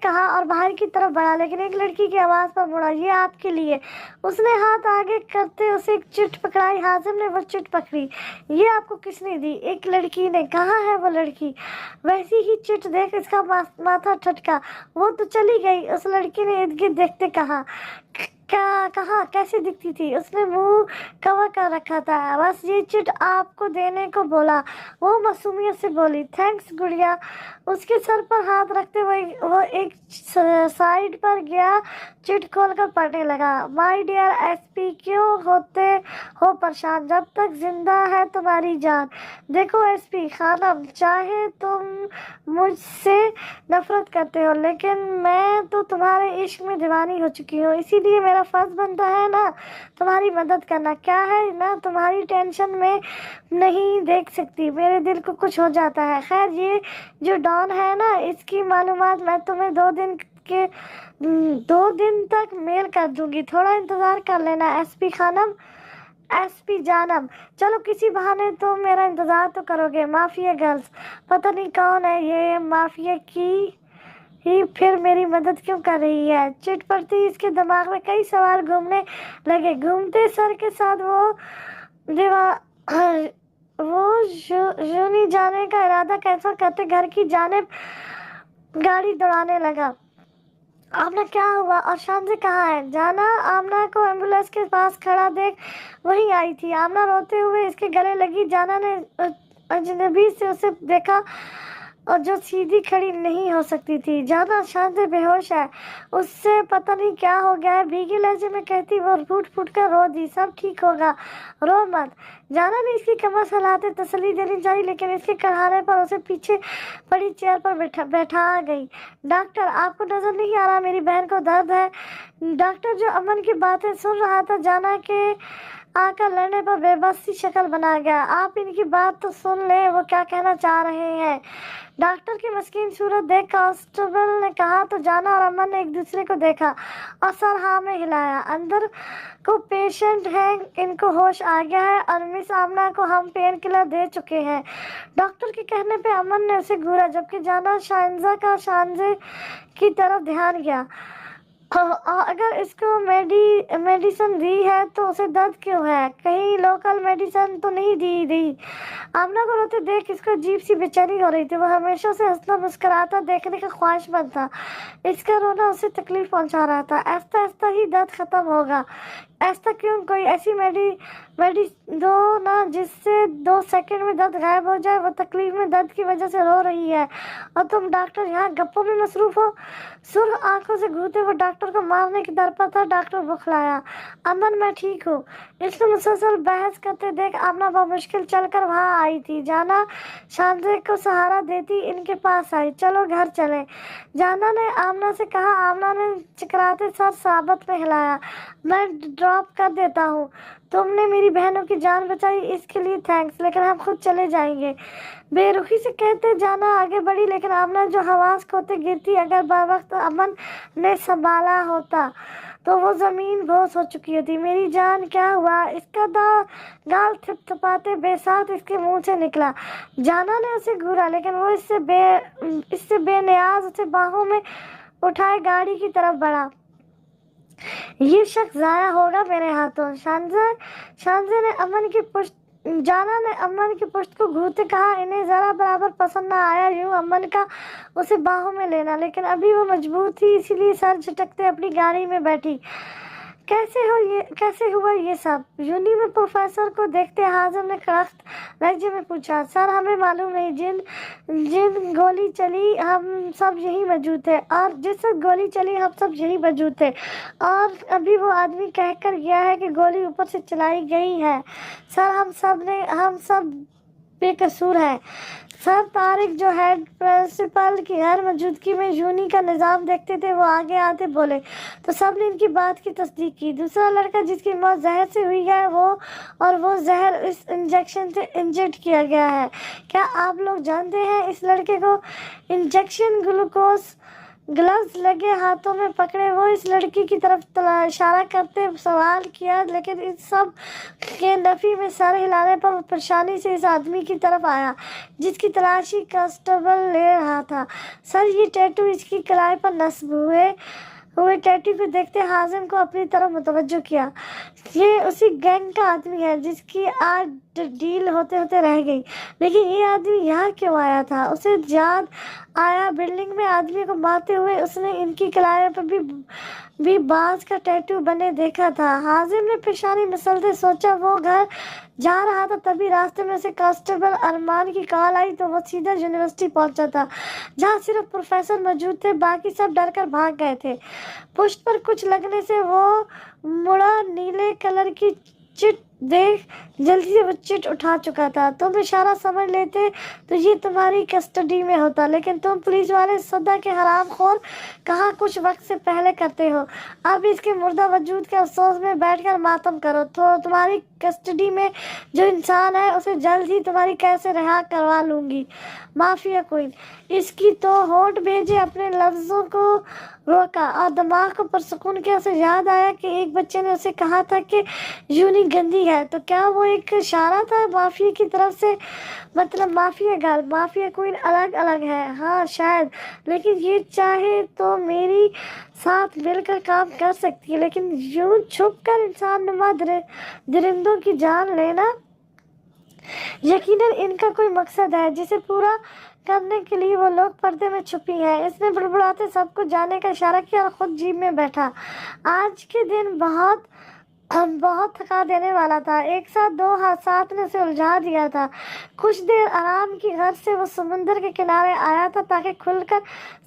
कहा और बाहर की तरफ बढ़ा, लेकिन एक लड़की की आवाज़ पर मुड़ा। ये आपके लिए। उसने हाथ आगे करते उसे एक चिट पकड़ाई। हाजिम ने वो चिट पकड़ी। ये आपको किसने दी? एक लड़की ने। कहाँ है वो लड़की? वैसी ही चिट देख इसका माथा ठटका। वो तो चली गई। उस लड़की ने इर्द गिर्द देखते कहा कहा कैसे दिखती थी? उसने मुंह कवर कर रखा था। बस ये चिट आपको देने को बोला। वो मासूमियत से बोली। थैंक्स गुड़िया। उसके सर पर हाथ रखते हुए वो एक साइड पर गया। चिट खोलकर पढ़ने लगा। माय डियर एसपी, क्यों होते हो परेशान? जब तक जिंदा है तुम्हारी जान। देखो एसपी खानम, चाहे तुम मुझसे नफरत करते हो, लेकिन मैं तो तुम्हारे इश्क में दीवानी हो चुकी हूँ। इसीलिए मेरा मेरा फर्ज बनता है ना तुम्हारी मदद करना। क्या है ना, तुम्हारी टेंशन में नहीं देख सकती, मेरे दिल को कुछ हो जाता है। खैर, ये जो डॉन है ना, इसकी मालूमात मैं तुम्हें 2 दिन तक मेल कर दूंगी, थोड़ा इंतज़ार कर लेना एसपी खानम, एसपी जानम। चलो किसी बहाने तो मेरा इंतज़ार तो करोगे। माफिया गर्ल्स, पता नहीं कौन है ये माफिया की ही फिर मेरी मदद क्यों कर रही है। चिट पड़ती इसके दिमाग में कई सवाल घूमने लगे। घूमते सर के साथ वो यूनी जाने का इरादा कैंसिल करते घर की जानिब गाड़ी दौड़ाने लगा। आमना, क्या हुआ और शांति कहाँ है? जाना आमना को एम्बुलेंस के पास खड़ा देख वहीं आई थी। आमना रोते हुए इसके गले लगी। जाना ने अजनबी से उसे देखा और जो सीधी खड़ी नहीं हो सकती थी। जाना शांति बेहोश है, उससे पता नहीं क्या हो गया है, भीगे लहजे में कहती। वो फूट फूट कर रो दी। सब ठीक होगा, रो मत। जाना ने इसकी कमर हिलाते तसल्ली देनी चाहिए, लेकिन इसके कढ़ाने पर उसे पीछे पड़ी चेयर पर बैठा गई। डॉक्टर, आपको नजर नहीं आ रहा मेरी बहन को दर्द है? डॉक्टर जो अमन की बातें सुन रहा था, जाना के आकर लड़ने पर बेबस सी शक्ल बना गया। आप इनकी बात तो सुन ले, वो क्या कहना चाह रहे हैं। डॉक्टर की मस्कीन सूरत देख कांस्टेबल ने कहा तो जाना और अमन ने एक दूसरे को देखा और सर हाँ में हिलाया। अंदर को पेशेंट है, इनको होश आ गया है और मिस आमना को हम पेन किलर दे चुके हैं। डॉक्टर के कहने पे अमन ने उसे घूरा, जबकि जाना शानजे की तरफ ध्यान गया। अगर इसको मेडिसिन दी है तो उसे दर्द क्यों है? कहीं लोकल मेडिसिन तो नहीं दी। आमना को रोते देख इसको अजीब सी बेचैनी हो रही थी। वो हमेशा से हंसना मुस्कुराता देखने का ख्वाहिशमंद था। इसका रोना उसे तकलीफ पहुंचा रहा था। ऐसा ऐसा ही दर्द खत्म होगा। ऐसा क्यों? कोई ऐसी मेडी दो ना जिससे 2 सेकंड में दर्द गायब हो जाए। वो तकलीफ में दर्द की वजह से रो रही है और तुम डॉक्टर यहाँ गप्पों में मसरूफ हो। सुर्ख आंखों से घूरते वो डॉक्टर को मारने की दर पर था। डॉक्टर बुखलाया। अमन, मैं ठीक हूँ। इसने मुसलसल बहस करते देख आमना बहुत मुश्किल चलकर वहाँ आई थी। जाना शांति को सहारा देती इनके पास आई। चलो घर चले, जाना ने आमना से कहा। आमना ने चकराते सर साबत में हिलाया। मैं ड्रॉप कर देता हूँ, तुमने मेरी बहनों की जान बचाई, इसके लिए थैंक्स, लेकिन हम खुद चले जाएंगे। बेरुखी से कहते जाना आगे बढ़ी, लेकिन आमना जो हवास खोते गिरती। अगर बावक्त अमन ने संभाला होता तो वो जमीन बोस हो चुकी होती। मेरी जान, क्या हुआ? इसका गाल थपथपाते बेसात इसके मुंह से निकला। जाना ने उसे घूरा, लेकिन वो इससे बेनियाज उसे बाहों में उठाए गाड़ी की तरफ बढ़ा। ये शख्स जाया होगा मेरे हाथों। जाना ने अमन की पुश्त को घूरते कहा। इन्हें जरा बराबर पसंद न आया यूं अमन का उसे बाहों में लेना, लेकिन अभी वो मजबूर थी, इसीलिए सर झटकते अपनी गाड़ी में बैठी। कैसे हुआ ये सब? यूनी में प्रोफेसर को देखते हाजिम ने कड़क लहजे में पूछा। सर, हमें मालूम नहीं, जिन गोली चली हम सब यही मौजूद थे, और जिस वक्त गोली चली हम सब यही मौजूद थे, और अभी वो आदमी कहकर गया है कि गोली ऊपर से चलाई गई है। सर, हम सब बेकसूर हैं। सर, तारिक जो हेड प्रिंसिपल की हर मौजूदगी में यूनी का निज़ाम देखते थे, वो आगे आते बोले तो सब ने इनकी बात की तस्दीक की। दूसरा लड़का जिसकी मौत जहर से हुई है वो जहर इस इंजेक्शन से इंजेक्ट किया गया है। क्या आप लोग जानते हैं? इस लड़के को इंजेक्शन ग्लूकोज ग्लव्स लगे हाथों में पकड़े वो इस लड़की की तरफ इशारा करते सवाल किया, लेकिन इस सब के नफी में सर हिलाने पर वो परेशानी से इस आदमी की तरफ आया जिसकी तलाशी कांस्टेबल ले रहा था। सर, ये टैटू इसकी कलाई पर नस्ब हुए टैटू को देखते हाजिम को अपनी तरफ मुतवज्जो किया। ये उसी गैंग का आदमी है जिसकी आज डील होते होते रह गई, लेकिन ये आदमी यहाँ क्यों आया था? उसे याद आया बिल्डिंग में आदमी को मारते हुए उसने इनकी कलाई पर भी बाज का टैटू बने देखा था। हाजिम ने पेशानी मसलते सोचा वो घर जा रहा था, तभी रास्ते में से कांस्टेबल अरमान की कॉल आई तो वो सीधा यूनिवर्सिटी पहुंचा था, जहाँ सिर्फ प्रोफेसर मौजूद थे, बाकी सब डर कर भाग गए थे। पुष्ट पर कुछ लगने से वो मुड़ा। नीले कलर की चिट देख जल्दी से वो चिट उठा चुका था। तुम इशारा समझ लेते तो ये तुम्हारी कस्टडी में होता, लेकिन तुम पुलिस वाले सदा के हरामखोर कहाँ कुछ वक्त से पहले करते हो। अब इसके मुर्दा वजूद के अफसोस में बैठकर मातम करो। तो तुम्हारी कस्टडी में जो इंसान है उसे जल्द ही तुम्हारी कैसे रिहा करवा लूंगी। माफिया क्वीन इसकी तो होंठ भेजे अपने लफ्जों को रोका और दिमाग को पुरसुकून किया। उसे याद आया कि एक बच्चे ने उसे कहा था कि यूनी गंदी है। तो क्या वो एक इशारा था माफिया की तरफ से? मतलब माफिया गर्ल माफिया क्वीन अलग अलग है, हाँ शायद, लेकिन ये चाहे तो मेरी साथ मिलकर काम कर सकती है, लेकिन यूं छुप कर इंसान नुमा दरिंदों की जान लेना, यकीनन इनका कोई मकसद है जिसे पूरा करने के लिए वो लोग पर्दे में छुपी हैं। इसने बुड़बुड़ाते सबको जाने का इशारा किया और खुद जीप में बैठा। आज के दिन बहुत थका देने वाला था। एक साथ दो हादसात ने उसे उलझा दिया था। कुछ देर आराम की गर्ज से वो समुंदर के किनारे आया था ताकि खुलकर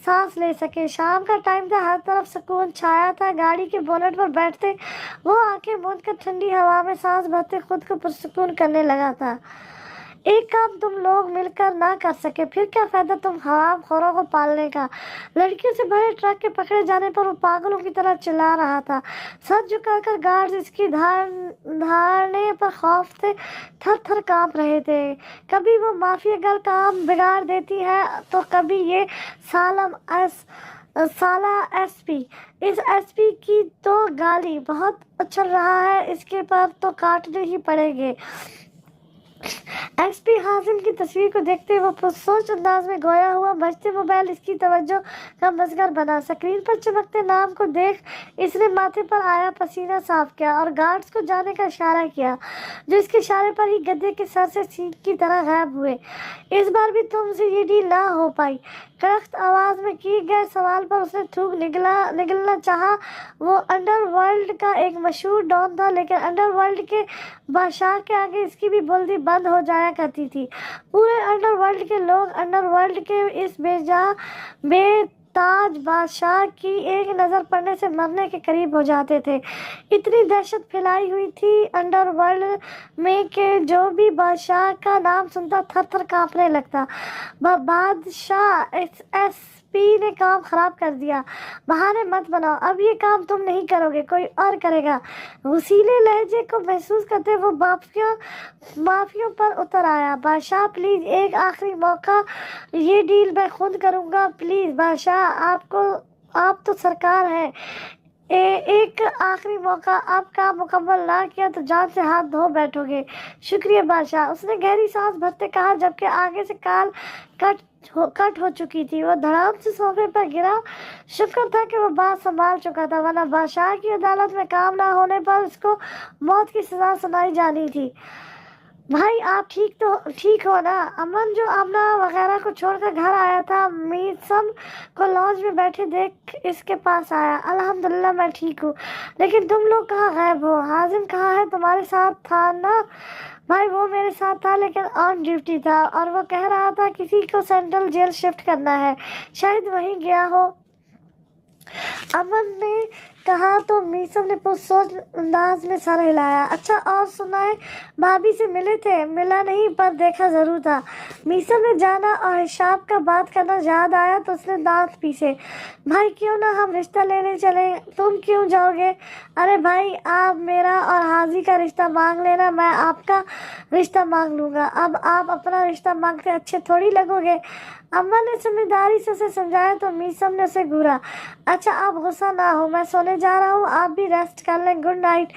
सांस ले सके। शाम का टाइम था, हर तरफ सुकून छाया था। गाड़ी के बोनट पर बैठते वो आंखें मूंद कर ठंडी हवा में सांस भरते खुद को पुरसुकून करने लगा था। एक काम तुम लोग मिलकर ना कर सके, फिर क्या फायदा तुम हरामखोरों को पालने का। लड़कियों से भरे ट्रक के पकड़े जाने पर वो पागलों की तरह चिल्ला रहा था। सर झुकाकर गार्ड्स इसकी धारने पर खौफ से थर थर कांप रहे थे। कभी वो माफिया गर्ल काम बिगाड़ देती है तो कभी ये साला एसपी। इस एसपी की तो गाली बहुत उछल रहा है, इसके पर तो काटने ही पड़ेंगे। एसपी हाजिम की तस्वीर को देखते वो पुरसोच अंदाज में गोया हुआ बजते मोबाइल इसकी तवज्जो का मजगर बना। स्क्रीन पर चमकते नाम को देख इसने माथे पर आया पसीना साफ किया और गार्ड्स को जाने का इशारा किया, जो इसके इशारे पर ही गद्दे के सर से सीट की तरह गायब हुए। इस बार भी तुमसे ये डील ना हो पाई। कड़क आवाज में किए गए सवाल पर उसने थूक निगलना चाहा। वो अंडरवर्ल्ड का एक मशहूर डॉन था, लेकिन अंडरवर्ल्ड के बादशाह के आगे इसकी भी बोलती बंद हो जाया करती थी। पूरे अंडरवर्ल्ड के लोग अंडरवर्ल्ड के इस बेताज बादशाह की एक नज़र पड़ने से मरने के करीब हो जाते थे। इतनी दहशत फैलाई हुई थी अंडरवर्ल्ड में कि जो भी बादशाह का नाम सुनता थर थर कांपने लगता। बादशाह एसपी ने काम खराब कर दिया। बहाने मत बनाओ, अब ये काम तुम नहीं करोगे, कोई और करेगा। वसीले लहजे को महसूस करते वो माफियों पर उतर आया। बादशाह प्लीज एक आखिरी मौका, ये डील मैं खुद करूंगा, प्लीज बादशाह, आप तो सरकार हैं। एक आखिरी मौका, अब काम मुकम्मल ना किया तो जान से हाथ धो बैठोगे। शुक्रिया बादशाह, उसने गहरी सांस भरते कहा, जबकि आगे से काल कट हो चुकी थी। वो धड़ाम से सोफे पर गिरा। शुक्र था कि वो बात संभाल चुका था, वरना बादशाह की अदालत में काम ना होने पर उसको मौत की सजा सुनाई जानी थी। भाई आप ठीक हो ना? अमन जो आमना वगैरह को छोड़कर घर आया था, मीसम को लॉन्च में बैठे देख इसके पास आया। अल्हम्दुलिल्लाह मैं ठीक हूँ, लेकिन तुम लोग कहाँ गायब हो? हाजिम कहाँ है? तुम्हारे साथ था ना? भाई वो मेरे साथ था, लेकिन ऑन ड्यूटी था और वो कह रहा था किसी को सेंट्रल जेल शिफ्ट करना है, शायद वहीं गया हो। अमन ने कहा तो मीसम ने पुरसोच अंदाज में सर हिलाया। अच्छा और सुनाए, भाभी से मिले थे? मिला नहीं पर देखा जरूर था। मीसम ने जाना और हिसाब का बात करना याद आया तो उसने दांत पीसे। भाई क्यों ना हम रिश्ता लेने चले? तुम क्यों जाओगे? अरे भाई आप मेरा और हाजी का रिश्ता मांग लेना, मैं आपका रिश्ता मांग लूँगा। अब आप अपना रिश्ता मांगते अच्छे थोड़ी लगोगे। अम्मा ने समझदारी से उसे समझाया तो मीसम ने उसे घूरा। अच्छा आप गुस्सा ना हो, मैं सोने जा रहा हूँ, आप भी रेस्ट कर लें, गुड नाइट।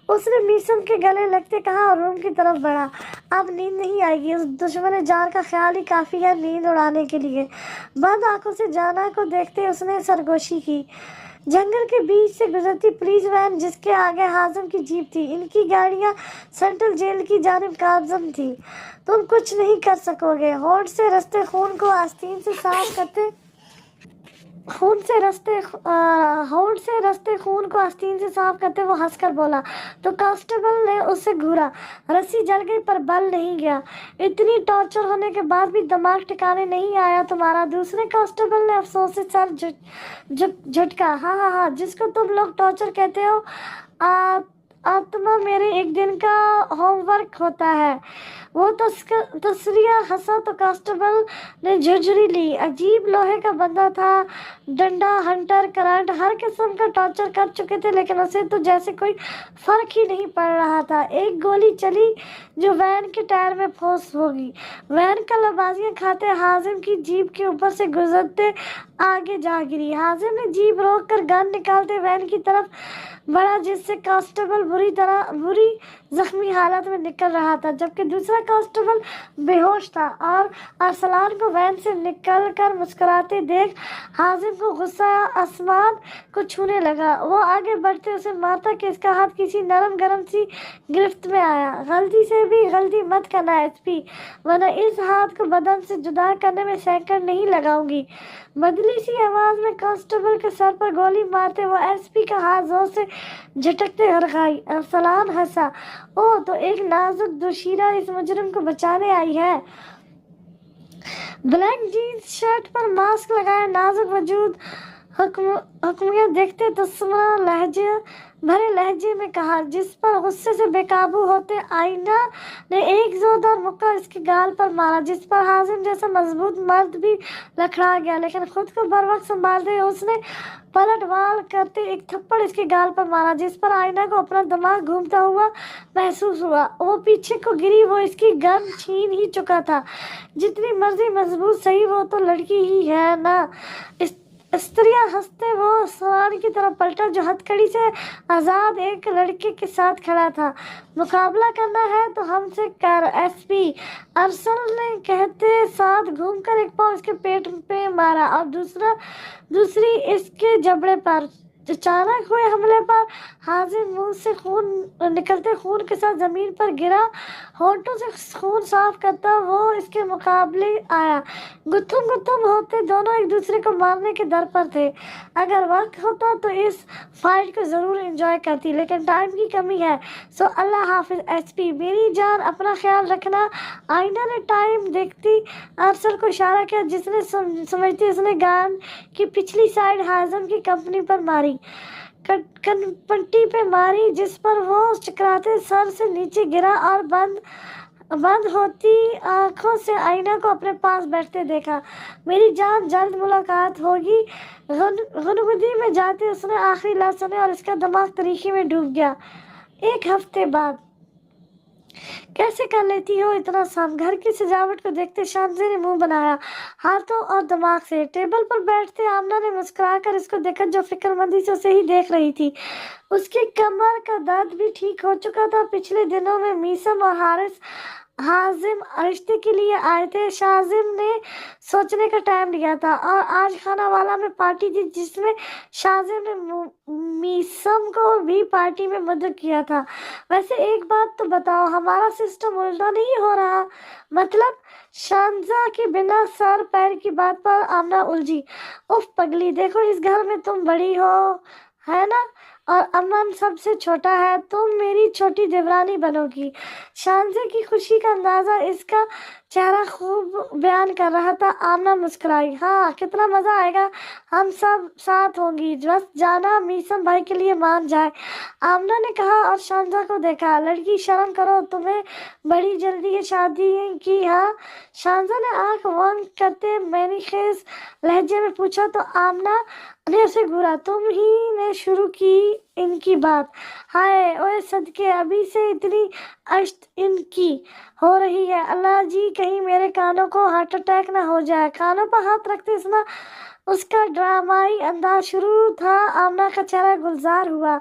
उसने मीसम के गले लगते कहा और रूम की तरफ बढ़ा। अब नींद नहीं आएगी, उस दुश्मन जान का ख्याल ही काफ़ी है नींद उड़ाने के लिए। बंद आंखों से जाना को देखते उसने सरगोशी की। जंगल के बीच से गुजरती पुलिस वैन जिसके आगे हाजिम की जीप थी, इनकी गाड़ियां सेंट्रल जेल की जानिब गामजन थी। तुम कुछ नहीं कर सकोगे। होंठ से रस्ते खून को आस्तीन से साफ करते वो हंसकर बोला। तो कांस्टेबल ने उससे घूरा। रस्सी जल गई पर बल नहीं गया। इतनी टॉर्चर होने के बाद भी दिमाग ठिकाने नहीं आया तुम्हारा? दूसरे कांस्टेबल ने अफसोस से सर झटका। हाँ, जिसको तुम लोग टॉर्चर कहते हो आत्मा मेरे एक दिन का होमवर्क होता है। वो तस्रिया हंसा तो कांस्टेबल ने झुरझुरी ली। अजीब लोहे का बंदा था, डंडा, हंटर, करंट, हर किस्म का टॉर्चर कर चुके थे, लेकिन उसे तो जैसे कोई फर्क ही नहीं पड़ रहा था। एक गोली चली जो वैन के टायर में फौस होगी। वैन का लबाजियां खाते हाजिम की जीप के ऊपर से गुजरते आगे जा गिरी। हाजिम ने जीप रोक कर गन निकालते वैन की तरफ बढ़ा, जिससे कांस्टेबल बुरी जख्मी हालत में निकल रहा था, जबकि दूसरा कांस्टेबल बेहोश था। और अरसलान को वैन से निकलकर मुस्कुराते देख हाजिम को गुस्सा आसमान को छूने लगा। वो आगे बढ़ते उसे मारता कि इसका हाथ किसी नरम गरम सी गिरफ्त में आया। गलती से भी गलती मत करना एसपी, वरना इस हाथ को बदन से जुदा करने में सेकंड नहीं लगाऊंगी। बदली सी आवाज में कांस्टेबल के सर पर गोली मारते वो एसपी का हाथ जोर से झटकते हरखाई। अरसलान हंसा। ओ, तो एक नाजुक दुशीरा इस मुजरिम को बचाने आई है। ब्लैक जीन्स शर्ट पर मास्क लगाए नाजुक वजूद हुक्मिया देखते तस्मा भरे लहजे में कहा, जिस पर गुस्से से बेकाबू होते आईना ने एक जोरदार मुक्का इसके गाल पर मारा, जिस पर हाजिम जैसा मजबूत मर्द भी लखड़ा गया, लेकिन खुद को बर वक्त संभालते उसने पलटवार करते एक थप्पड़ इसके गाल पर मारा, जिस पर आईना को अपना दिमाग घूमता हुआ महसूस हुआ। वो पीछे को गिरी, वो इसकी गन छीन ही चुका था। जितनी मर्जी मजबूत सही, वो तो लड़की ही है ना। स्त्रियां हंसते वो सवार की तरफ पलटा जो हथकड़ी से आजाद एक लड़के के साथ खड़ा था। मुकाबला करना है तो हमसे कर एसपी, अरसल ने कहते साथ घूमकर एक पांव इसके पेट पे मारा और दूसरी इसके जबड़े पर। अचानक हुए हमले पर हाजिम मुंह से निकलते खून के साथ जमीन पर गिरा। होंठों से खून साफ करता वो इसके मुकाबले आया। गुत्थम होते दोनों एक दूसरे को मारने के दर पर थे। अगर वक्त होता तो इस फाइट को जरूर एंजॉय करती, लेकिन टाइम की कमी है। सो अल्लाह हाफिज एसपी, मेरी जान, अपना ख्याल रखना। आईना ने टाइम देखती अरसल को इशारा किया, जिसने समझती उसने गान की पिछली साइड हाजिम की कंपनी पर मारी, पट्टी पे मारी, जिस पर वो चकराते सर से नीचे गिरा और बंद होती आंखों से आईना को अपने पास बैठते देखा। मेरी जान, जल्द मुलाकात होगी। गुनगुदी में जाते उसने आखिरी लफ्ज सुने और इसका दिमाग तरीके में डूब गया। एक हफ्ते बाद। कैसे कर लेती हो इतना सब? घर की सजावट को देखते शांति ने मुंह बनाया हाथों और दिमाग से। टेबल पर बैठते आमना ने मुस्कुराकर इसको देखा, जो फिक्रमंदी से उसे ही देख रही थी। उसकी कमर का दर्द भी ठीक हो चुका था। पिछले दिनों में मीसम और हाजिम रिश्ते के लिए आए थे। शाजिम ने सोचने का टाइम लिया था और आज खाना वाला में पार्टी थी, जिसमें शाजिम ने मीसम को भी पार्टी में मदद किया था। वैसे एक बात तो बताओ, हमारा सिस्टम उल्टा नहीं हो रहा? मतलब? शांजा के बिना सर पैर की बात पर आमना उलझी। उफ पगली, देखो इस घर में तुम बड़ी हो, है ना, और अमन सबसे छोटा है। तुम मेरी छोटी देवरानी बनोगी। शांजे की खुशी का अंदाजा इसका चेहरा खूब बयान कर रहा था। आमना मुस्कुराई। हाँ, कितना मजा आएगा, हम सब साथ होंगी। बस जाना मीसम भाई के लिए मान जाए, आमना ने कहा और शांजा को देखा। लड़की, शर्म करो, तुम्हें बड़ी जल्दी है शादी की? हाँ, शांजा ने आंख बंद करते मैंने खेज लहजे में पूछा तो आमना ने उसे घूरा। तुम ही ने शुरू की इनकी बात। हाय ओए सदके, अभी से इतनी अश्त इनकी हो रही है। अल्लाह जी, कहीं मेरे कानों को हार्ट अटैक ना हो जाए। कानों पर हाथ रखते इसना उसका ड्रामाई अंदाज शुरू था। आमना का चेहरा गुलजार हुआ।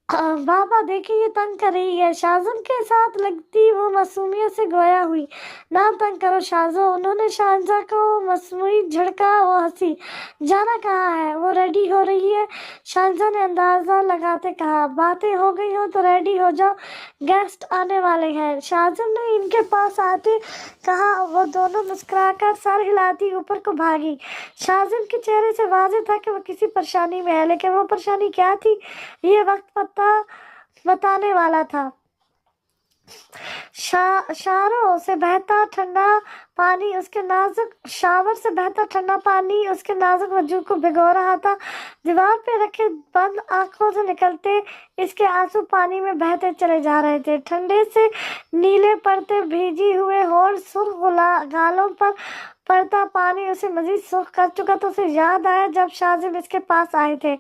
बाबा देखिए, ये तंग कर रही है। शाजम के साथ लगती वो मासूमियत से गोया हुई। ना तंग करो शाजो। उन्होंने शांजा को मसनूई झड़का। वो हंसी। जाना कहाँ है? वो रेडी हो रही है, शांजा ने अंदाजा लगाते कहा। बातें हो गई हो तो रेडी हो जाओ, गेस्ट आने वाले हैं, शाजम ने इनके पास आते कहा। वो दोनों मुस्कुराकर सर हिलाती ऊपर को भागी। शाजम के चेहरे से वाज़ेह था कि वो किसी परेशानी में है, लेकिन वो परेशानी क्या थी ये वक्त बताने वाला था। शारों से बहता ठंडा पानी उसके नाजुक शावर से बहता ठंडा पानी उसके नाजुक वजूद को भिगो रहा था। दीवार पे रखे बंद आंखों से निकलते इसके आंसू पानी में बहते चले जा रहे थे। ठंडे से नीले पड़ते भीजी हुए होंठ सुर्ख गालों पर पड़ता पानी उसे मजीद सुर्ख कर चुका। तो उसे याद आया जब शाजिम इसके पास आए थे।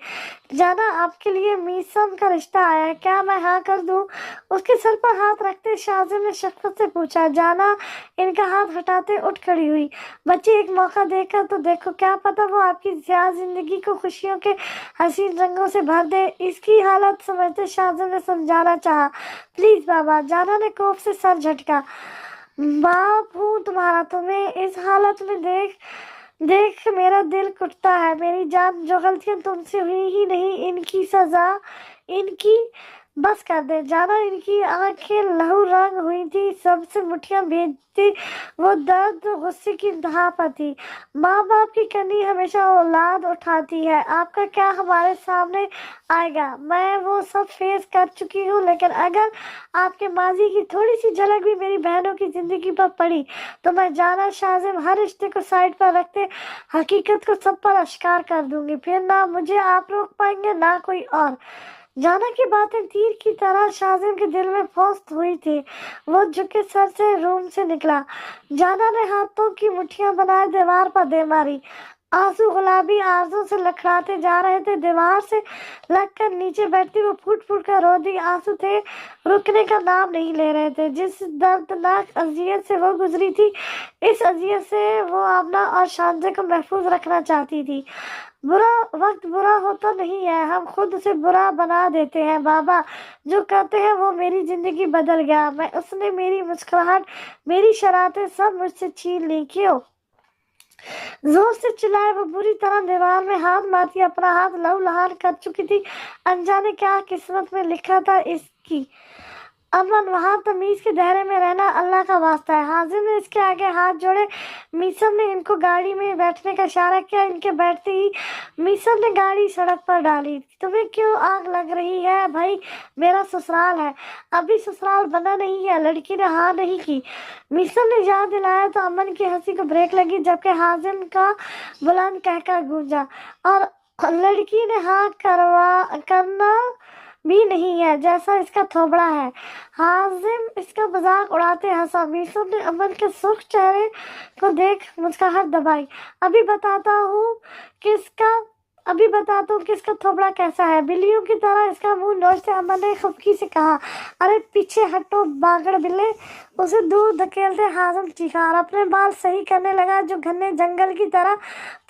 जाना, आपके लिए मीसम का रिश्ता आया है, क्या मैं हाँ कर दूं? उसके सर पर हाथ रखते शाजिम ने शफ़क़त से पूछा। जाना इनका हाथ हटाते उठ खड़ी हुई। बच्ची, एक मौका देकर तो देखो, क्या पता वो आपकी जिंदगी को खुशियों के हसीन रंगों से भर दे। इसकी हालत समझते शाजिम ने समझाना चाहा। प्लीज बाबा। जाना ने खौफ से सर झटका। बाप हूँ तुम्हारा, तुम्हें इस हालत में देख देख मेरा दिल कुटता है। मेरी जान, जो गलतियां तुमसे हुई ही नहीं, इनकी सजा इनकी बस कर दे। जाना, इनकी आंखें लहू रंग हुई थी, सबसे मुठ्ठियां भेजती वो दर्द गुस्से की इंतहा पर थी। माँ बाप की कनी हमेशा औलाद उठाती है, आपका क्या हमारे सामने आएगा? मैं वो सब फेस कर चुकी हूँ, लेकिन अगर आपके माजी की थोड़ी सी झलक भी मेरी बहनों की जिंदगी पर पड़ी तो मैं जाना शाजिम हर रिश्ते को साइड पर रखते हकीकत को सब पर आश्कार कर दूंगी। फिर ना मुझे आप रोक पाएंगे ना कोई और। जाना की बातें तीर की तरह शाजिम के दिल में फौस्त हुई थी। वो झुके सर से रूम से निकला। जाना ने हाथों की मुट्ठियां बनाए दीवार पर दे मारी। आंसू गुलाबी आंसू से लखड़ाते जा रहे थे। दीवार से लगकर नीचे बैठती वो फूट फूट कर रो दी। आंसू थे, रुकने का नाम नहीं ले रहे थे। जिस दर्दनाक अजियत से वो गुजरी थी, इस अजियत से वो आमना और शांजे को महफूज रखना चाहती थी। बुरा वक्त बुरा होता नहीं है, हम खुद उसे बुरा बना देते हैं। बाबा जो कहते हैं वो मेरी जिंदगी बदल गया, मैं उसने मेरी मुस्कुराहट, मेरी शरारतें सब मुझसे छीन ली। क्यों? जोर से चिल्लाए वो बुरी तरह दीवार में हाथ मारती। अपना हाथ लहूलुहान कर चुकी थी। अनजाने क्या किस्मत में लिखा था इसकी। अमन, वहाँ तमीज के दायरे में रहना अल्लाह का वास्ता है। हाजिम ने इसके आगे हाथ जोड़े। मीसम ने इनको गाड़ी में बैठने का इशारा किया। इनके बैठते ही मीसम ने गाड़ी सड़क पर डाली। तुम्हें क्यों आग लग रही है भाई? मेरा ससुराल है, अभी ससुराल बना नहीं है। लड़की ने हाँ नहीं की। मीसम ने याद दिलाया तो अमन की हंसी को ब्रेक लगी, जबकि हाजिम का बुलंद कहकर गूंजा। और लड़की ने हाँ करना भी नहीं है, जैसा इसका थोबड़ा है। हाजिम इसका मजाक उड़ाते हंसा। मीसम ने अमन के सुर्ख चेहरे को देख मुस्कुराहट दबाई। अभी बताता हूँ किसका थोबड़ा कैसा है। बिल्लियों की तरह इसका मुंह नोचते अमन ने खफकी से कहा। अरे पीछे हटो बागड़ बिल्ले। उसे दूर धकेलते हाजिम चीखा और अपने बाल सही करने लगा जो घने जंगल की तरह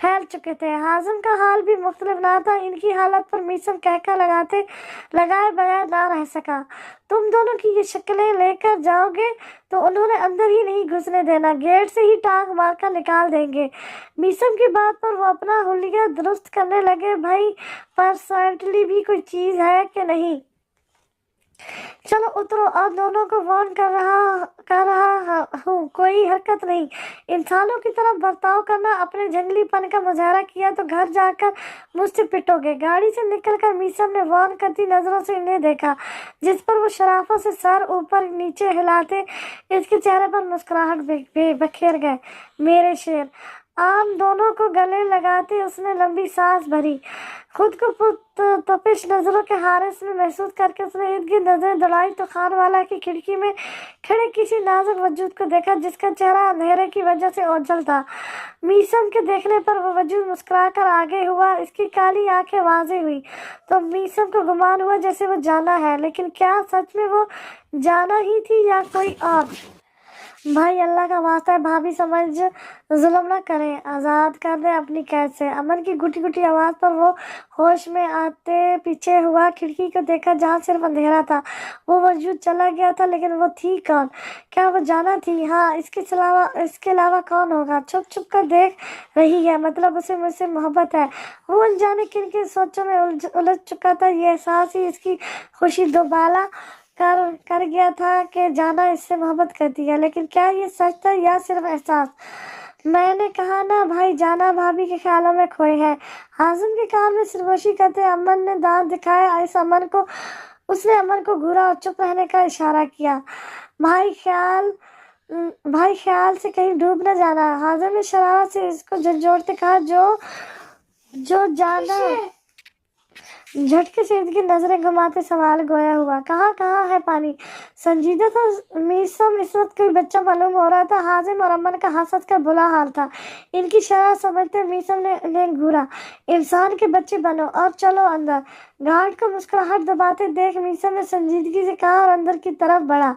फैल चुके थे। हाजिम का हाल भी मुख्तलिफ ना था। इनकी हालत पर मीसम कहकर लगाए बगैर ना रह सका। तुम दोनों की ये शक्लें लेकर जाओगे तो उन्होंने अंदर ही नहीं घुसने देना, गेट से ही टांग मारकर निकाल देंगे। मीसम की बात पर वो अपना हुलिया दुरुस्त करने लगे। भाई पर्सनैलिटी भी कोई चीज है कि नहीं? चलो उतरो और दोनों को वार्न कर रहा हूँ, कोई हरकत नहीं। इंसानों की तरह बर्ताव करना। अपने जंगलीपन का मुजाहरा किया तो घर जाकर मुझसे पिटोगे। गाड़ी से निकलकर मीसम ने वार्न करती नजरों से इन्हें देखा, जिस पर वो शराफत से सर ऊपर नीचे हिलाते इसके चेहरे पर मुस्कुराहट बखेर गए। मेरे शेर। आम दोनों को गले लगाते उसने लंबी सांस भरी। खुद को तपिश नजरों के हारिस में महसूस करके उसने इर्द गिर्द नजरें दौड़ाई तो खान वाला की खिड़की में खड़े किसी नाजुक वजूद को देखा, जिसका चेहरा अंधेरे की वजह से ओझल था। मीसम के देखने पर वो वजूद मुस्कुरा कर आगे हुआ। इसकी काली आंखें वाज़ेह हुई तो मीसम को गुमान हुआ जैसे वो जाना है, लेकिन क्या सच में वो जाना ही थी या कोई और? भाई अल्लाह का वास्ता है, भाभी समझ जुल्म ना करें, आज़ाद कर दे अपनी कैद से। अमन की गुटी गुटी आवाज़ पर वो होश में आते पीछे हुआ। खिड़की को देखा जहाँ सिर्फ अंधेरा था। वो वजूद चला गया था, लेकिन वो थी कौन? क्या वो जाना थी? हाँ, इसके अलावा कौन होगा? छुप छुप कर देख रही है, मतलब उसे मुझसे मोहब्बत है। वो अनजाने किन किन सोचों में उलझ चुका था। ये एहसास ही इसकी खुशी दोबाला कर गया था कि जाना इससे मोहब्बत करती है। लेकिन क्या ये सच था या सिर्फ एहसास? मैंने कहा ना भाई, जाना भाभी के ख्यालों में खोए हैं। हाजिम के कान में सरगोशी करते अमन ने दांत दिखाया। उसने अमन को घूरा और चुप रहने का इशारा किया। भाई ख्याल से कहीं डूब न जाना। हाजिम ने शरारत से इसको झंझोड़ते कहा, जो जाना। झटके से इसकी नजरें घुमाते सवाल गोया हुआ, कहाँ है पानी? संजीदा था मीसम, इस वक्त कोई बच्चा मालूम हो रहा था। हाजिम और अमन का हंस कर बुरा हाल था। इनकी शरारत समझते मीसम ने घूरा, इंसान के बच्चे बनो और चलो अंदर। गार्ड को मुस्कुराहट दबाते देख मीसम ने संजीदगी से कहा और अंदर की तरफ बढ़ा।